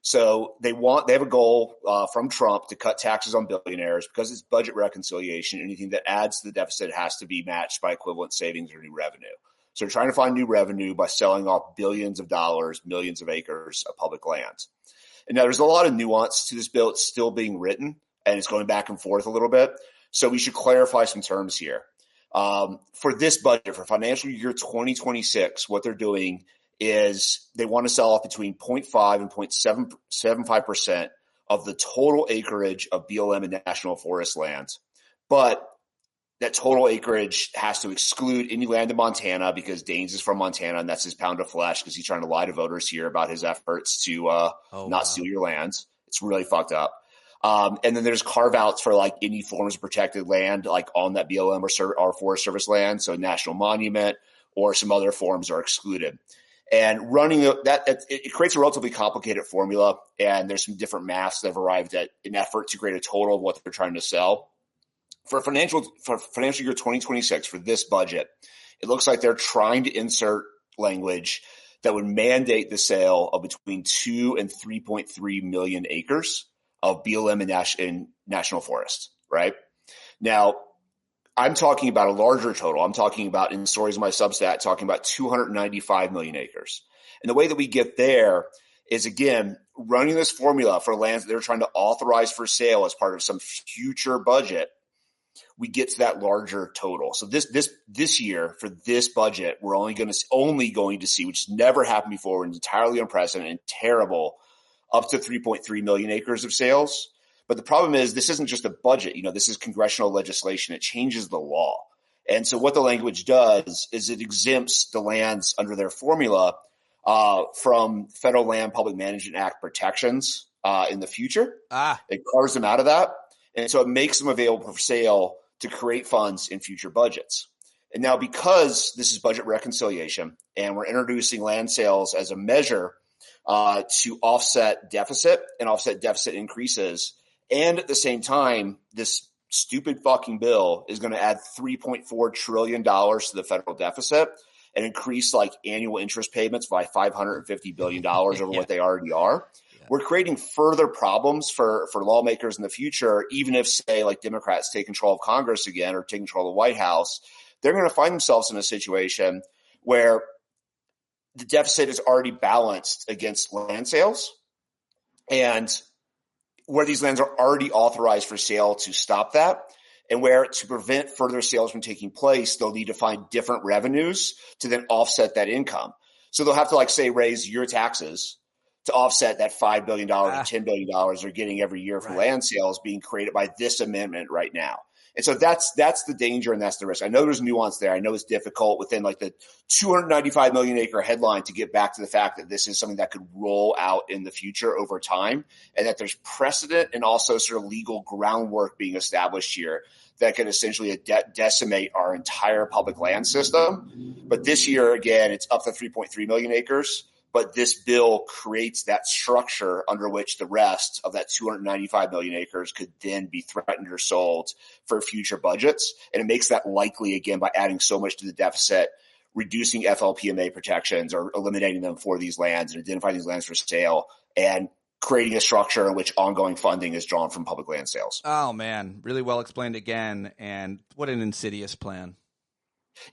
So they have a goal from Trump to cut taxes on billionaires because it's budget reconciliation. Anything that adds to the deficit has to be matched by equivalent savings or new revenue. So they're trying to find new revenue by selling off billions of dollars, millions of acres of public land. And now there's a lot of nuance to this bill. It's still being written and it's going back and forth a little bit. So we should clarify some terms here. For this budget, for financial year 2026, what they're doing is they want to sell off between 0.5 and 0.75% of the total acreage of BLM and national forest lands. But that total acreage has to exclude any land in Montana because Daines is from Montana and that's his pound of flesh because he's trying to lie to voters here about his efforts to steal your lands. It's really fucked up. And then there's carve outs for like any forms of protected land, like on that BLM or Forest Service land. So national monument or some other forms are excluded. And running it creates a relatively complicated formula, and there's some different maths that have arrived at an effort to create a total of what they're trying to sell. For financial year 2026, for this budget, it looks like they're trying to insert language that would mandate the sale of between 2 and 3.3 million acres of BLM and national forest, right? Now, I'm talking about a larger total. I'm talking about, in the stories of my Substack, talking about 295 million acres. And the way that we get there is, again, running this formula for lands that they're trying to authorize for sale as part of some future budget. We get to that larger total. So this year for this budget, we're only going to see, which has never happened before, and entirely unprecedented and terrible, up to 3.3 million acres of sales. But the problem is this isn't just a budget. This is congressional legislation. It changes the law. And so what the language does is it exempts the lands under their formula from Federal Land Public Management Act protections in the future. It carves them out of that. And so it makes them available for sale to create funds in future budgets. And now, because this is budget reconciliation and we're introducing land sales as a measure to offset deficit and offset deficit increases, and at the same time, this stupid fucking bill is going to add $3.4 trillion to the federal deficit and increase annual interest payments by $550 billion over what they already are. We're creating further problems for lawmakers in the future, even if, say, Democrats take control of Congress again or take control of the White House. They're going to find themselves in a situation where the deficit is already balanced against land sales, and where these lands are already authorized for sale to stop that, and where to prevent further sales from taking place, they'll need to find different revenues to then offset that income. So they'll have to, say, raise your taxes to offset that $5 billion or $10 billion they're getting every year for land sales being created by this amendment right now. And so that's the danger and that's the risk. I know there's nuance there. I know it's difficult within the 295 million acre headline to get back to the fact that this is something that could roll out in the future over time, and that there's precedent and also sort of legal groundwork being established here that could essentially decimate our entire public land system. But this year, again, it's up to 3.3 million acres. But this bill creates that structure under which the rest of that 295 million acres could then be threatened or sold for future budgets. And it makes that likely, again, by adding so much to the deficit, reducing FLPMA protections or eliminating them for these lands and identifying these lands for sale, and creating a structure in which ongoing funding is drawn from public land sales. Oh, man. Really well explained again. And what an insidious plan.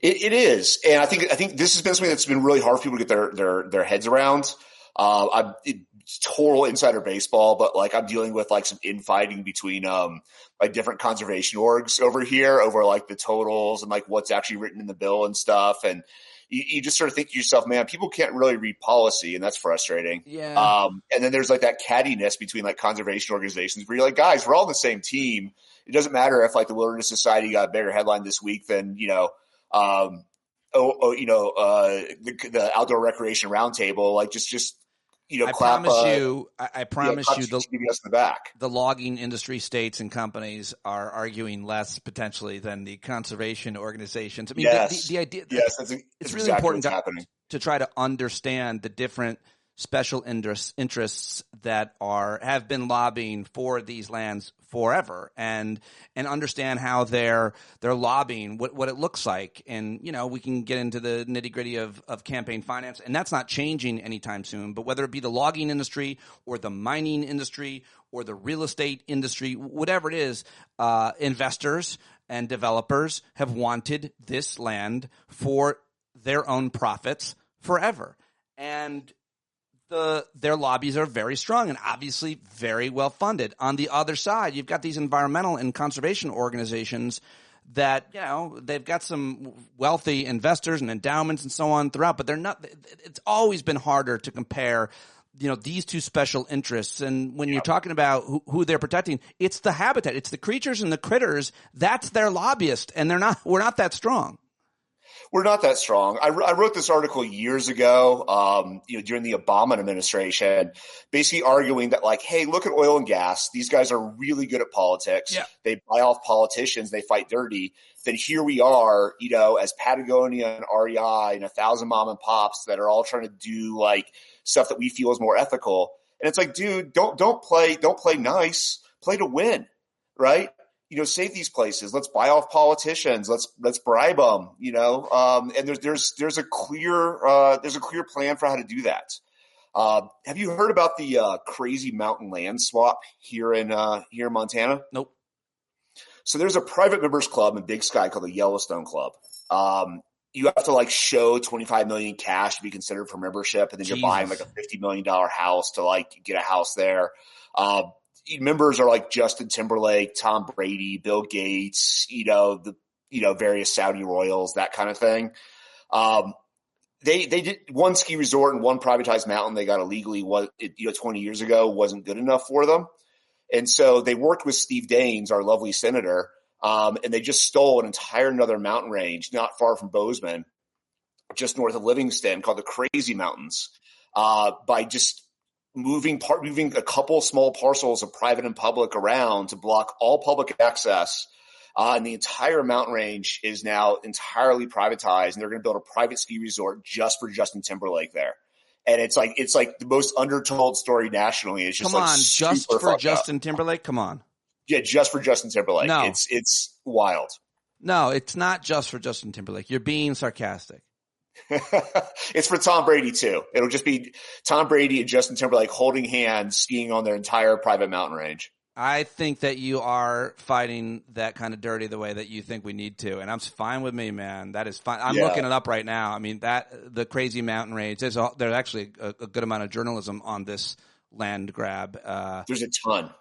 It is. And I think this has been something that's been really hard for people to get their heads around. It's total insider baseball, but I'm dealing with some infighting between different conservation orgs over here over the totals and what's actually written in the bill and stuff. And you just sort of think to yourself, man, people can't really read policy, and that's frustrating. Yeah. And then there's that cattiness between conservation organizations where you're guys, we're all on the same team. It doesn't matter if the Wilderness Society got a bigger headline this week than, the Outdoor Recreation Roundtable, just I clap. I promise you, the logging industry, states, and companies are arguing less potentially than the conservation organizations. I mean, the idea. Yes, it's really important to try to understand the different special interests that have been lobbying for these lands forever, and understand how they're lobbying, what it looks like. And we can get into the nitty gritty of campaign finance, and that's not changing anytime soon. But whether it be the logging industry or the mining industry or the real estate industry, whatever it is, investors and developers have wanted this land for their own profits forever. And their lobbies are very strong and obviously very well funded. On the other side, you've got these environmental and conservation organizations that, they've got some wealthy investors and endowments and so on throughout, but they're not. It's always been harder to compare, these two special interests. And when you're talking about who they're protecting, it's the habitat, it's the creatures and the critters. That's their lobbyist, and we're not that strong. We're not that strong. I wrote this article years ago, during the Obama administration, basically arguing that hey, look at oil and gas. These guys are really good at politics. Yeah. They buy off politicians. They fight dirty. Then here we are, as Patagonia and REI and 1,000 mom and pops that are all trying to do stuff that we feel is more ethical. And it's dude, don't play nice. Play to win, right? Save these places. Let's buy off politicians. Let's bribe them. And there's a clear plan for how to do that. Have you heard about the crazy mountain land swap here in Montana? Nope. So there's a private members club in Big Sky called the Yellowstone Club. you have to like show 25 million cash to be considered for membership. And then you're buying like a $50 million house to like get a house there. Members are like Justin Timberlake, Tom Brady, Bill Gates, various Saudi royals, that kind of thing. They did one ski resort and one privatized mountain they got illegally 20 years ago wasn't good enough for them. And so they worked with Steve Daines, our lovely senator, and they just stole an entire another mountain range not far from Bozeman, just north of Livingston, called the Crazy Mountains, by just moving a couple small parcels of private and public around to block all public access. And the entire mountain range is now entirely privatized, and they're going to build a private ski resort just for Justin Timberlake there. And it's like the most undertold story nationally. It's just just for Justin Timberlake. Come on. Yeah, just for Justin Timberlake. No. It's wild. No, it's not just for Justin Timberlake. You're being sarcastic. It's for Tom Brady too. It'll just be Tom Brady and Justin Timberlake holding hands, skiing on their entire private mountain range. I think that you are fighting that kind of dirty the way that you think we need to, and I'm fine with me, man. That is fine. I'm looking it up right now. I mean, the Crazy Mountain Range. There's actually a good amount of journalism on this land grab. There's a ton.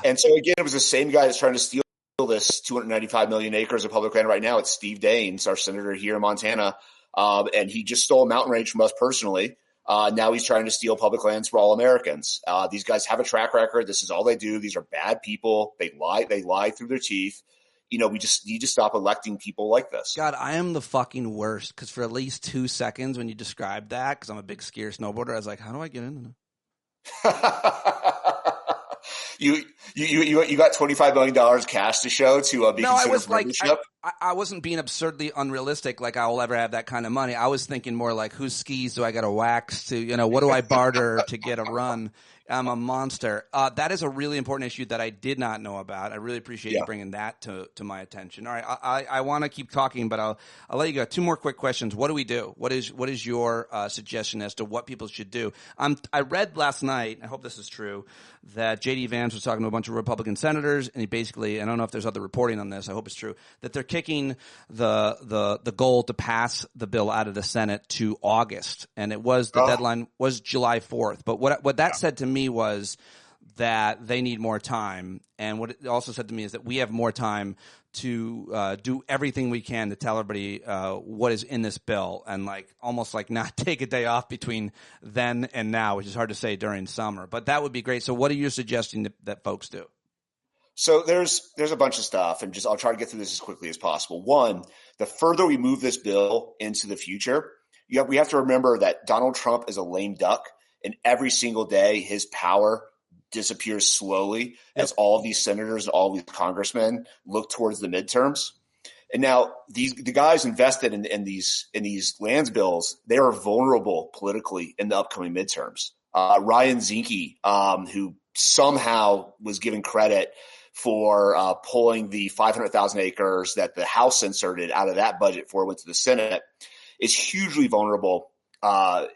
And so again, it was the same guy that's trying to steal this 295 million acres of public land right now. It's Steve Daines, our senator here in Montana, and he just stole a mountain range from us personally. Now he's trying to steal public lands for all Americans. These guys have a track record. This is all they do. These are bad people. They lie through their teeth. We just need to stop electing people like this. God, I am the fucking worst, because for at least 2 seconds when you described that, because I'm a big skier snowboarder, I was like, how do I get into it? You got $25 million cash to show to be considered for membership? I wasn't being absurdly unrealistic, like I will ever have that kind of money. I was thinking more like, whose skis do I got to wax to, what do I barter to get a run? I'm a monster. That is a really important issue that I did not know about. I really appreciate you bringing that to my attention. All right. I want to keep talking, but I'll let you go. 2 more quick questions. What do we do? What is your suggestion as to what people should do? I read last night, I hope this is true, that J.D. Vance was talking to a bunch of Republican senators, and he basically, I don't know if there's other reporting on this, I hope it's true, that they're kicking the goal to pass the bill out of the Senate to August. And the deadline was July 4th. But what that said to me was that they need more time. And what it also said to me is that we have more time to do everything we can to tell everybody what is in this bill, and almost not take a day off between then and now, which is hard to say during summer. But that would be great. So what are you suggesting that folks do? So there's a bunch of stuff, and I'll try to get through this as quickly as possible. One, the further we move this bill into the future, we have to remember that Donald Trump is a lame duck, and every single day his power disappears slowly as all of these senators and all of these congressmen look towards the midterms. And now the guys invested in these lands bills, they are vulnerable politically in the upcoming midterms. Ryan Zinke, who somehow was given credit for pulling the 500,000 acres that the House inserted out of that budget before it went to the Senate, is hugely vulnerable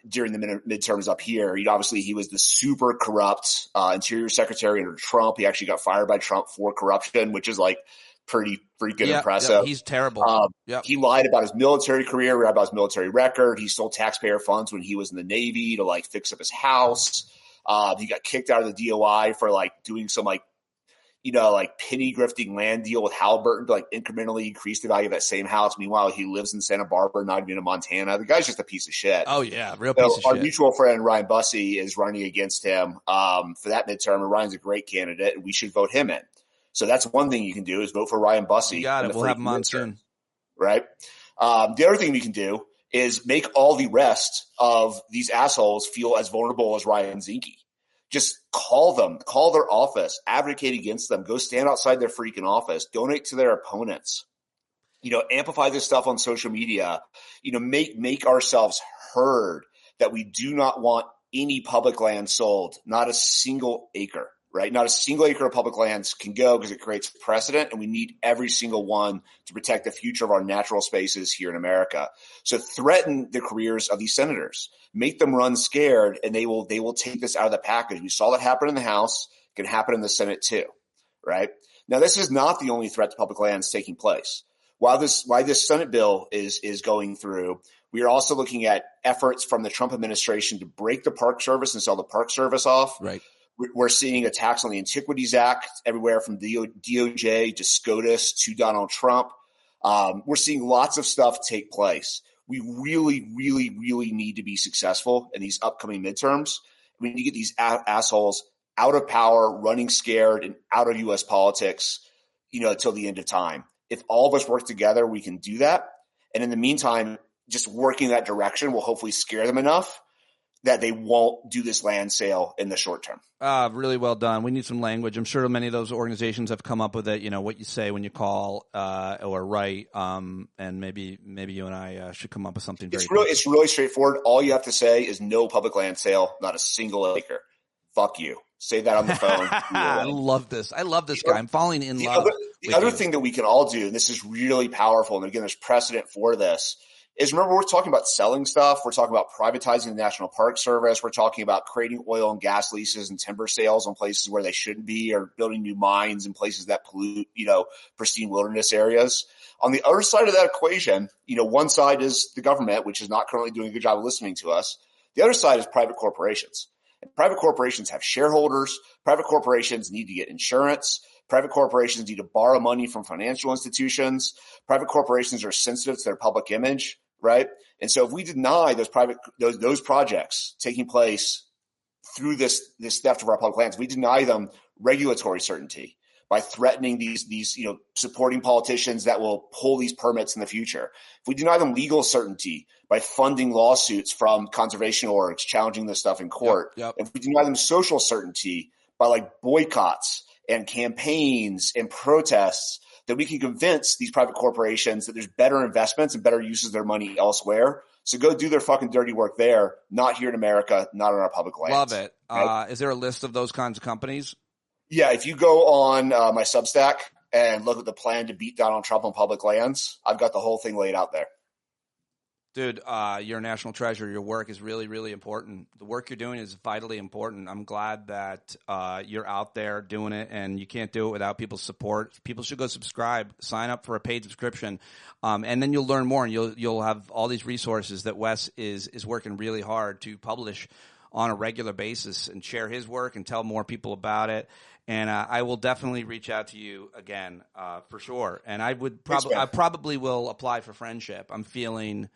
during the midterms up here. He was the super corrupt Interior Secretary under Trump. He actually got fired by Trump for corruption, which is pretty freaking impressive. He's terrible. He lied about his military career, lied about his military record. He stole taxpayer funds when he was in the Navy to fix up his house. He got kicked out of the DOI for doing some penny grifting land deal with Halliburton to incrementally increase the value of that same house. Meanwhile, he lives in Santa Barbara, not even in Montana. The guy's just a piece of shit. Oh yeah, real piece of shit. Our mutual friend Ryan Bussey is running against him for that midterm, and Ryan's a great candidate, and we should vote him in. So that's one thing you can do is vote for Ryan Bussey. You got it. We'll have him on soon. Right. The other thing we can do is make all the rest of these assholes feel as vulnerable as Ryan Zinke. Just call them, call their office, advocate against them, go stand outside their freaking office, donate to their opponents, amplify this stuff on social media, make ourselves heard that we do not want any public land sold, not a single acre, right? Not a single acre of public lands can go because it creates precedent, and we need every single one to protect the future of our natural spaces here in America. So threaten the careers of these senators. Make them run scared, and they will take this out of the package. We saw that happen in the House. It can happen in the Senate too, right? Now, this is not the only threat to public lands taking place. while this Senate bill is going through, we are also looking at efforts from the Trump administration to break the Park Service and sell the Park Service off. Right. We're seeing attacks on the Antiquities Act everywhere from DOJ to SCOTUS to Donald Trump. We're seeing lots of stuff take place. We really, really, really need to be successful in these upcoming midterms. We need to get these assholes out of power, running scared, and out of U.S. politics, until the end of time. If all of us work together, we can do that. And in the meantime, just working that direction will hopefully scare them enough that they won't do this land sale in the short term. Really well done. We need some language. I'm sure many of those organizations have come up with it, what you say when you call or write, and maybe you and I should come up with something very It's really straightforward. All you have to say is no public land sale, not a single acre. Fuck you. Say that on the phone. I love this. I love this guy. I'm falling in love. The other thing that we can all do, and this is really powerful, and again, there's precedent for this, is remember we're talking about selling stuff. We're talking about privatizing the National Park Service. We're talking about creating oil and gas leases and timber sales on places where they shouldn't be, or building new mines in places that pollute, pristine wilderness areas. On the other side of that equation, one side is the government, which is not currently doing a good job of listening to us. The other side is private corporations. And private corporations have shareholders. Private corporations need to get insurance. Private corporations need to borrow money from financial institutions. Private corporations are sensitive to their public image, right? And so if we deny those projects taking place through this theft of our public lands, we deny them regulatory certainty by threatening these supporting politicians that will pull these permits in the future. If we deny them legal certainty by funding lawsuits from conservation orgs challenging this stuff in court, if we deny them social certainty by boycotts and campaigns and protests, that we can convince these private corporations that there's better investments and better uses of their money elsewhere. So go do their fucking dirty work there, not here in America, not on our public lands. Love it. Right? Is there a list of those kinds of companies? Yeah, if you go on my Substack and look at the plan to beat Donald Trump on public lands, I've got the whole thing laid out there. Dude, you're a national treasure. Your work is really, really important. The work you're doing is vitally important. I'm glad that you're out there doing it, and you can't do it without people's support. People should go subscribe, sign up for a paid subscription, and then you'll learn more, and you'll have all these resources that Wes is working really hard to publish on a regular basis and share his work and tell more people about it. And I will definitely reach out to you again for sure. And I probably will apply for friendship. I'm feeling.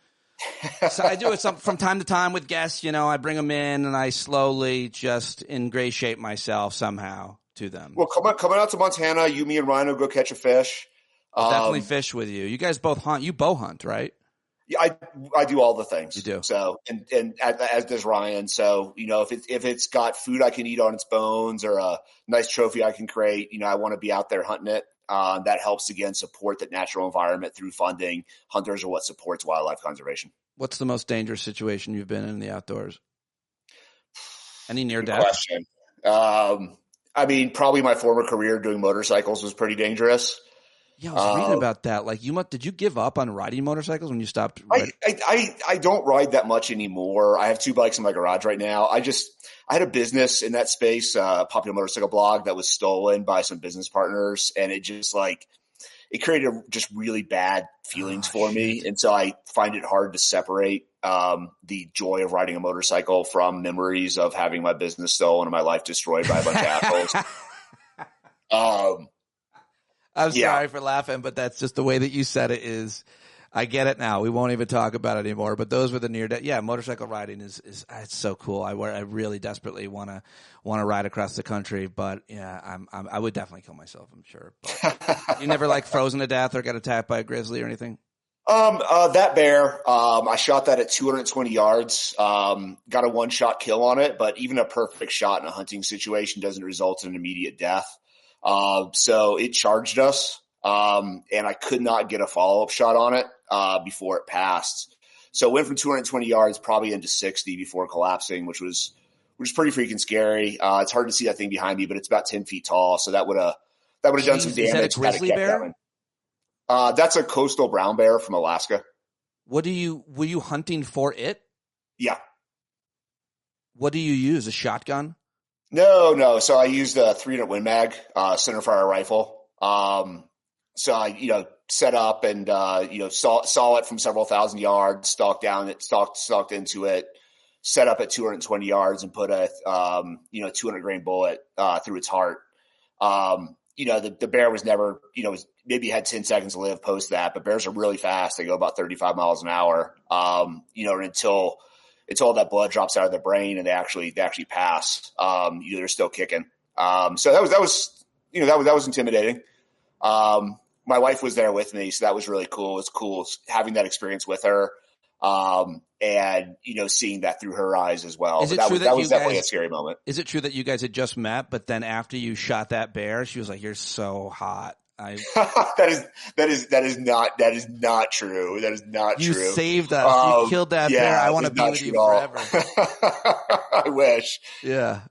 So I do it from time to time with guests. I bring them in and I slowly just ingratiate myself somehow to them. Well, coming out to Montana, you, me, and Ryan will go catch a fish. I'll definitely fish with you. You guys both hunt. You bow hunt, right? Yeah, I do all the things. You do. So, and as does Ryan. So, if it's got food I can eat on its bones or a nice trophy I can create, I want to be out there hunting it. That helps, again, support that natural environment through funding. Hunters are what supports wildlife conservation. What's the most dangerous situation you've been in the outdoors? Any near death? Question. Probably my former career doing motorcycles was pretty dangerous. Yeah, I was reading about that. Did you give up on riding motorcycles when you stopped? I don't ride that much anymore. I have 2 bikes in my garage right now. I had a business in that space, a popular motorcycle blog that was stolen by some business partners, and it just it created just really bad feelings for me. And so I find it hard to separate the joy of riding a motorcycle from memories of having my business stolen and my life destroyed by a bunch of assholes. I'm sorry for laughing, but that's just the way that you said it is. I get it now. We won't even talk about it anymore. But those were the near death. Yeah, motorcycle riding is it's so cool. I really desperately want to ride across the country. But yeah, I would definitely kill myself, I'm sure. But you never frozen to death or got attacked by a grizzly or anything? That bear, I shot that at 220 yards. Got a 1-shot kill on it, but even a perfect shot in a hunting situation doesn't result in an immediate death. So it charged us, and I could not get a follow-up shot on it, before it passed. So it went from 220 yards probably into 60 before collapsing, which was pretty freaking scary. It's hard to see that thing behind me, but it's about 10 feet tall. So that would have done some damage. Is that a grizzly bear? That's a coastal brown bear from Alaska. Were you hunting for it? Yeah. What do you use? A shotgun? No. So I used a 300 Win Mag, centerfire rifle. So I, set up and, saw it from several thousand yards, stalked into it, set up at 220 yards and put a 200 grain bullet, through its heart. The bear was never, maybe had 10 seconds to live post that, but bears are really fast. They go about 35 miles an hour, until that blood drops out of their brain and they actually pass. They're still kicking. So that was intimidating. My wife was there with me, so that was really cool. It's cool having that experience with her. And seeing that through her eyes as well. That was definitely a scary moment. Is it true that you guys had just met, but then after you shot that bear, she was like, "You're so hot." That is not true. That is not true. You saved us. You killed that bear. I want to be with you forever. I wish. Yeah.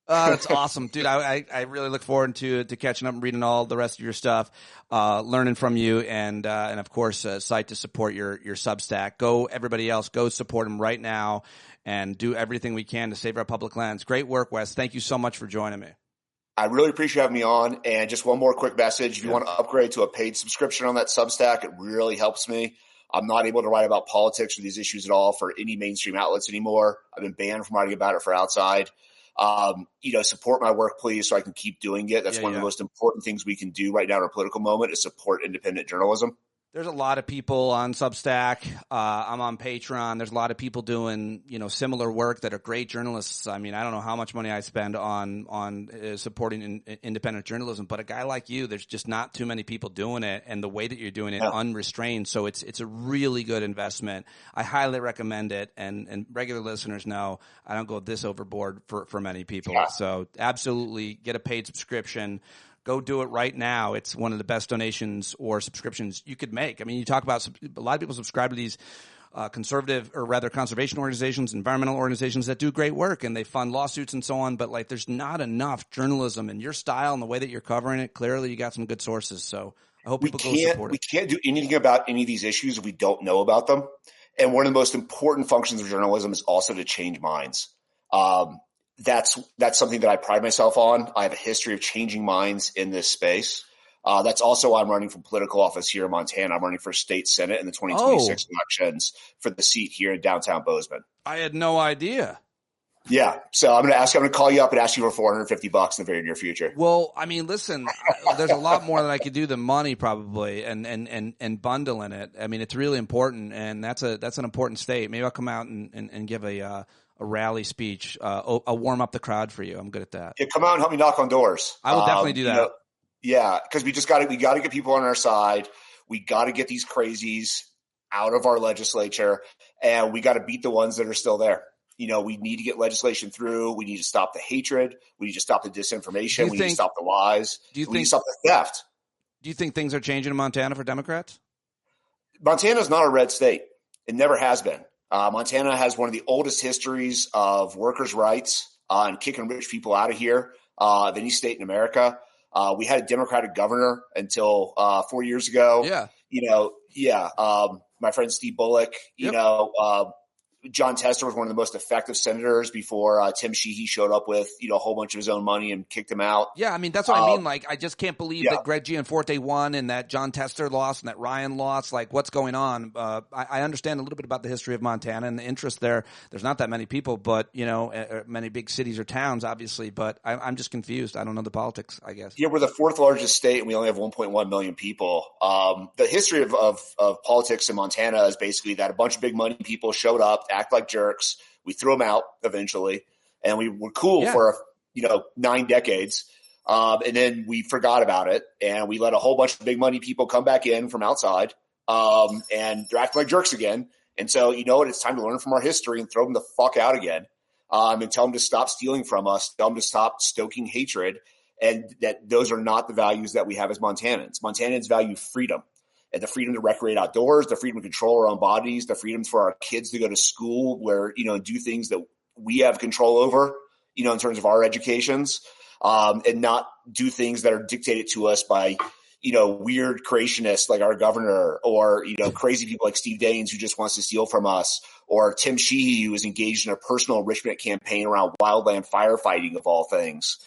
That's awesome, dude. I really look forward to catching up and reading all the rest of your stuff, learning from you, and of course, site to support your Substack. Everybody else, go support him right now and do everything we can to save our public lands. Great work, Wes. Thank you so much for joining me. I really appreciate having me on. And just one more quick message. If you want to upgrade to a paid subscription on that Substack, it really helps me. I'm not able to write about politics or these issues at all for any mainstream outlets anymore. I've been banned from writing about it for outside. Support my work, please, so I can keep doing it. That's one of the most important things we can do right now in our political moment is support independent journalism. There's a lot of people on Substack. I'm on Patreon. There's a lot of people doing, similar work that are great journalists. I mean, I don't know how much money I spend on supporting independent journalism, but a guy like you, there's just not too many people doing it, and the way that you're doing it unrestrained. So it's a really good investment. I highly recommend it, and regular listeners know I don't go this overboard for many people. Yeah. So absolutely get a paid subscription. Go do it right now. It's one of the best donations or subscriptions you could make. I mean, you talk about a lot of people subscribe to these conservative or rather conservation organizations, environmental organizations that do great work and they fund lawsuits and so on. But there's not enough journalism in your style and the way that you're covering it. Clearly, you got some good sources. So I hope people go support it. We can't do anything about any of these issues if we don't know about them. And one of the most important functions of journalism is also to change minds. That's something that I pride myself on. I have a history of changing minds in this space. That's also why I'm running for political office here in Montana. I'm running for state senate in the 2026 elections for the seat here in downtown Bozeman. I had no idea. Yeah. So I'm going to call you up and ask you for $450 in the very near future. Well, I mean, listen, there's a lot more that I could do than money probably and bundling it. I mean, it's really important, and that's an important state. Maybe I'll come out and give a rally speech. I'll warm up the crowd for you. I'm good at that. Yeah, come out and help me knock on doors. I will definitely do that. Because we got to get people on our side. We got to get these crazies out of our legislature, and we got to beat the ones that are still there. We need to get legislation through. We need to stop the hatred. We need to stop the disinformation. We need to stop the lies. We need to stop the theft. Do you think things are changing in Montana for Democrats? Montana is not a red state. It never has been. Montana has one of the oldest histories of workers' rights and kicking rich people out of here of any state in America. We had a Democratic governor until 4 years ago. Yeah. My friend Steve Bullock, Jon Tester was one of the most effective senators before Tim Sheehy showed up with, a whole bunch of his own money and kicked him out. Yeah, I mean, that's what I mean. I just can't believe that Greg Gianforte won and that Jon Tester lost and that Ryan lost. What's going on? I understand a little bit about the history of Montana and the interest there. There's not that many people, but, many big cities or towns, obviously. But I'm just confused. I don't know the politics, I guess. Yeah, we're the fourth largest state and we only have 1.1 million people. The history of politics in Montana is basically that a bunch of big money people showed up, act like jerks. We threw them out eventually, and we were cool for 9 decades. And then we forgot about it, and we let a whole bunch of big money people come back in from outside, and they're acting like jerks again. And so, it's time to learn from our history and throw them the fuck out again, and tell them to stop stealing from us, tell them to stop stoking hatred, and that those are not the values that we have as Montanans. Montanans value freedom. And the freedom to recreate outdoors, the freedom to control our own bodies, the freedom for our kids to go to school where, do things that we have control over, in terms of our educations, and not do things that are dictated to us by, weird creationists like our governor, or, crazy people like Steve Daines who just wants to steal from us, or Tim Sheehy, who is engaged in a personal enrichment campaign around wildland firefighting of all things.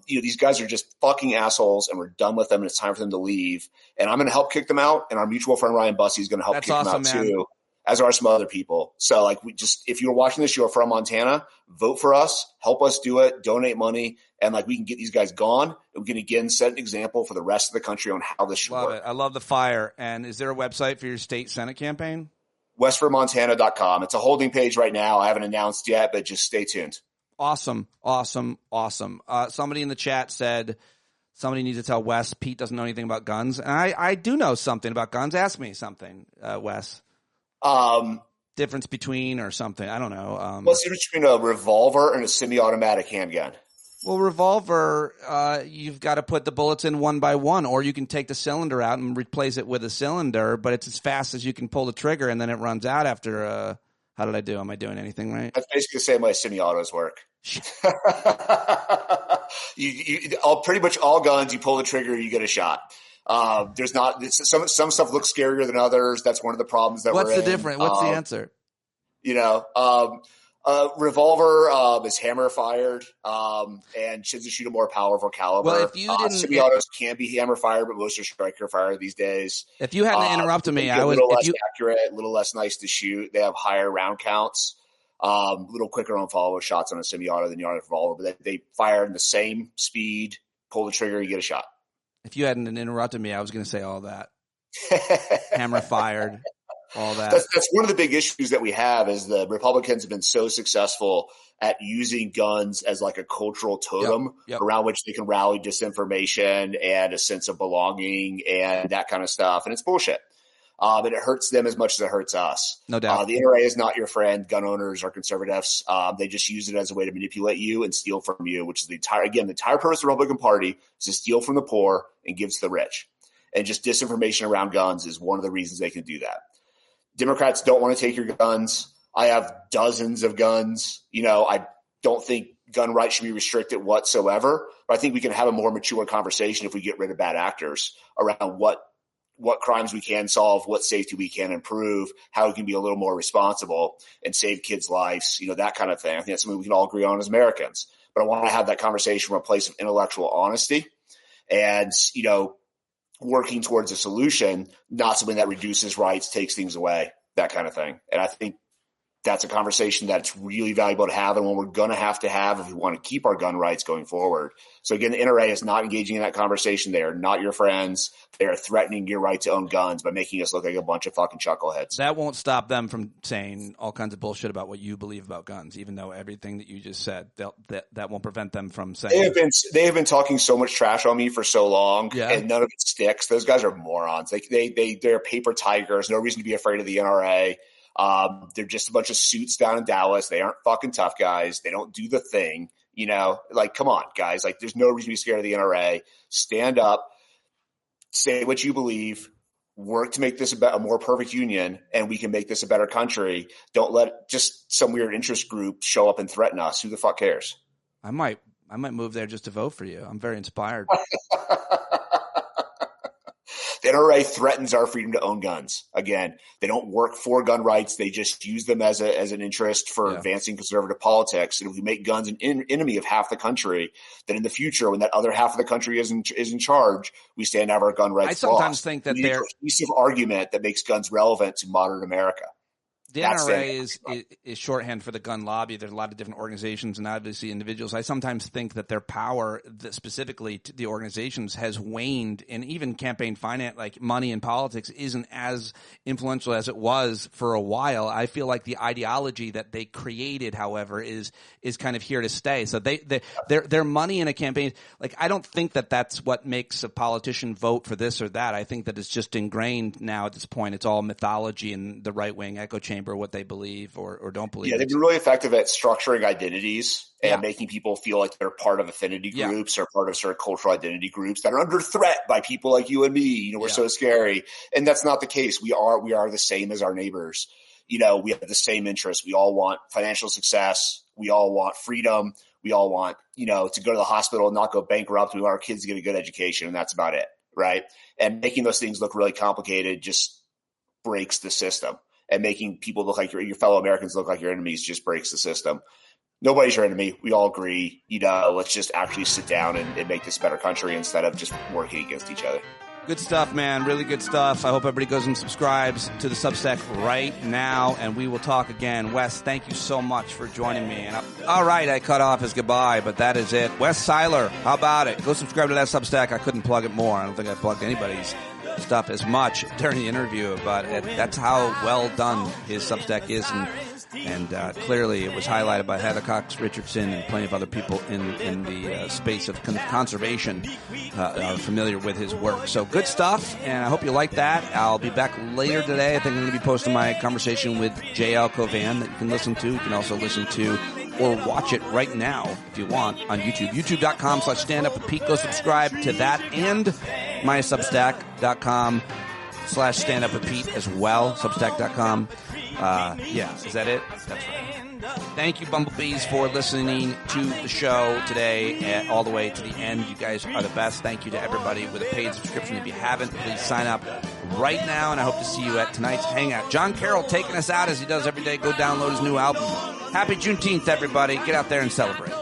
These guys are just fucking assholes, and we're done with them, and it's time for them to leave. And I'm going to help kick them out, and our mutual friend Ryan Bussey is going to help kick them out too, as are some other people. So if you're watching this, you're from Montana, vote for us, help us do it, donate money, and we can get these guys gone. And we can again set an example for the rest of the country on how this should work. It. I love the fire. And is there a website for your state Senate campaign? westformontana.com. It's a holding page right now. I haven't announced yet, but just stay tuned. Awesome. Somebody in the chat said somebody needs to tell Wes Pete doesn't know anything about guns. And I do know something about guns. Ask me something, Wes. Difference between or something. I don't know. What's the difference between a revolver and a semi-automatic handgun? Well, revolver, you've got to put the bullets in one by one, or you can take the cylinder out and replace it with a cylinder, but it's as fast as you can pull the trigger, and then it runs out after how did I do? Am I doing anything right? That's basically the same way semi-autos work. Pretty much all guns, you pull the trigger, you get a shot. There's not some stuff looks scarier than others. That's one of the problems that What's we're the difference? What's the answer? Revolver is hammer fired, and should shoot a more powerful caliber. Well, if you didn't, semi-autos can be hammer fired, but most are striker fire these days. If you hadn't interrupted me, I was a little less accurate, a little less nice to shoot. They have higher round counts, a little quicker on follow shots on a semi-auto than you are on a revolver. But they fire in the same speed. Pull the trigger, you get a shot. If you hadn't interrupted me, I was going to say all that. Hammer fired. All that. That's one of the big issues that we have is the Republicans have been so successful at using guns as like a cultural totem around which they can rally disinformation and a sense of belonging and that kind of stuff. And it's bullshit. And it hurts them as much as it hurts us. No doubt. The NRA is not your friend. Gun owners are conservatives. They just use it as a way to manipulate you and steal from you, which is the entire purpose of the Republican Party is to steal from the poor and give to the rich. And just disinformation around guns is one of the reasons they can do that. Democrats don't want to take your guns. I have dozens of guns. I don't think gun rights should be restricted whatsoever, but I think we can have a more mature conversation if we get rid of bad actors around what crimes we can solve, what safety we can improve, how we can be a little more responsible and save kids' lives, that kind of thing. I think that's something we can all agree on as Americans. But I want to have that conversation from a place of intellectual honesty and, working towards a solution, not something that reduces rights, takes things away, that kind of thing. And I think that's a conversation that's really valuable to have and one we're going to have if we want to keep our gun rights going forward. So again, the NRA is not engaging in that conversation. They are not your friends. They are threatening your right to own guns by making us look like a bunch of fucking chuckleheads. That won't stop them from saying all kinds of bullshit about what you believe about guns, even though everything that you just said, that won't prevent them from saying. They have been talking so much trash on me for so long, and none of it sticks. Those guys are morons. They're paper tigers. No reason to be afraid of the NRA. They're just a bunch of suits down in Dallas. They aren't fucking tough guys. They don't do the thing, come on, guys. There's no reason to be scared of the NRA. Stand up, say what you believe, work to make this a more perfect union, and we can make this a better country. Don't let just some weird interest group show up and threaten us. Who the fuck cares? I might move there just to vote for you. I'm very inspired. The NRA threatens our freedom to own guns. Again, they don't work for gun rights. They just use them as an interest for advancing conservative politics. And if we make guns an enemy of half the country, then in the future, when that other half of the country is in charge, we stand to have our gun rights lost. I sometimes think that they're a cohesive argument that makes guns relevant to modern America. The NRA is shorthand for the gun lobby. There's a lot of different organizations and obviously individuals. I sometimes think that their power, specifically to the organizations, has waned, and even campaign finance, like money in politics, isn't as influential as it was for a while. I feel like the ideology that they created, however, is kind of here to stay. So their money in a campaign, I don't think that that's what makes a politician vote for this or that. I think that it's just ingrained now at this point. It's all mythology and the right wing echo chamber. What they believe or don't believe. Yeah, they've been really effective at structuring identities and making people feel like they're part of affinity groups or part of sort of cultural identity groups that are under threat by people like you and me. We're so scary. And that's not the case. We are the same as our neighbors. We have the same interests. We all want financial success. We all want freedom. We all want, to go to the hospital and not go bankrupt. We want our kids to get a good education, and that's about it. right? And making those things look really complicated just breaks the system. And making people look like your fellow Americans look like your enemies just breaks the system. Nobody's your enemy. We all agree. Let's just actually sit down and make this a better country instead of just working against each other. Good stuff, man. Really good stuff. I hope everybody goes and subscribes to the Substack right now, and we will talk again. Wes, thank you so much for joining me. And all right, I cut off his goodbye, but that is it. Wes Siler, how about it? Go subscribe to that Substack. I couldn't plug it more. I don't think I plugged anybody's stuff as much during the interview, but that's how well done his Substack is, and clearly it was highlighted by Heather Cox Richardson and plenty of other people in the space of conservation are familiar with his work. So good stuff, and I hope you like that. I'll be back later today. I think I'm going to be posting my conversation with J.L. Covan that you can listen to. You can also listen to or watch it right now if you want on YouTube. YouTube.com/standupwithpete. Go subscribe to that and my Substack.com/standupwithpete as well. Substack.com. Is that it? That's right. Thank you, Bumblebees, for listening to the show today all the way to the end. You guys are the best. Thank you to everybody with a paid subscription. If you haven't, please sign up right now, and I hope to see you at tonight's Hangout. Jon Carroll taking us out as he does every day. Go download his new album. Happy Juneteenth, everybody. Get out there and celebrate.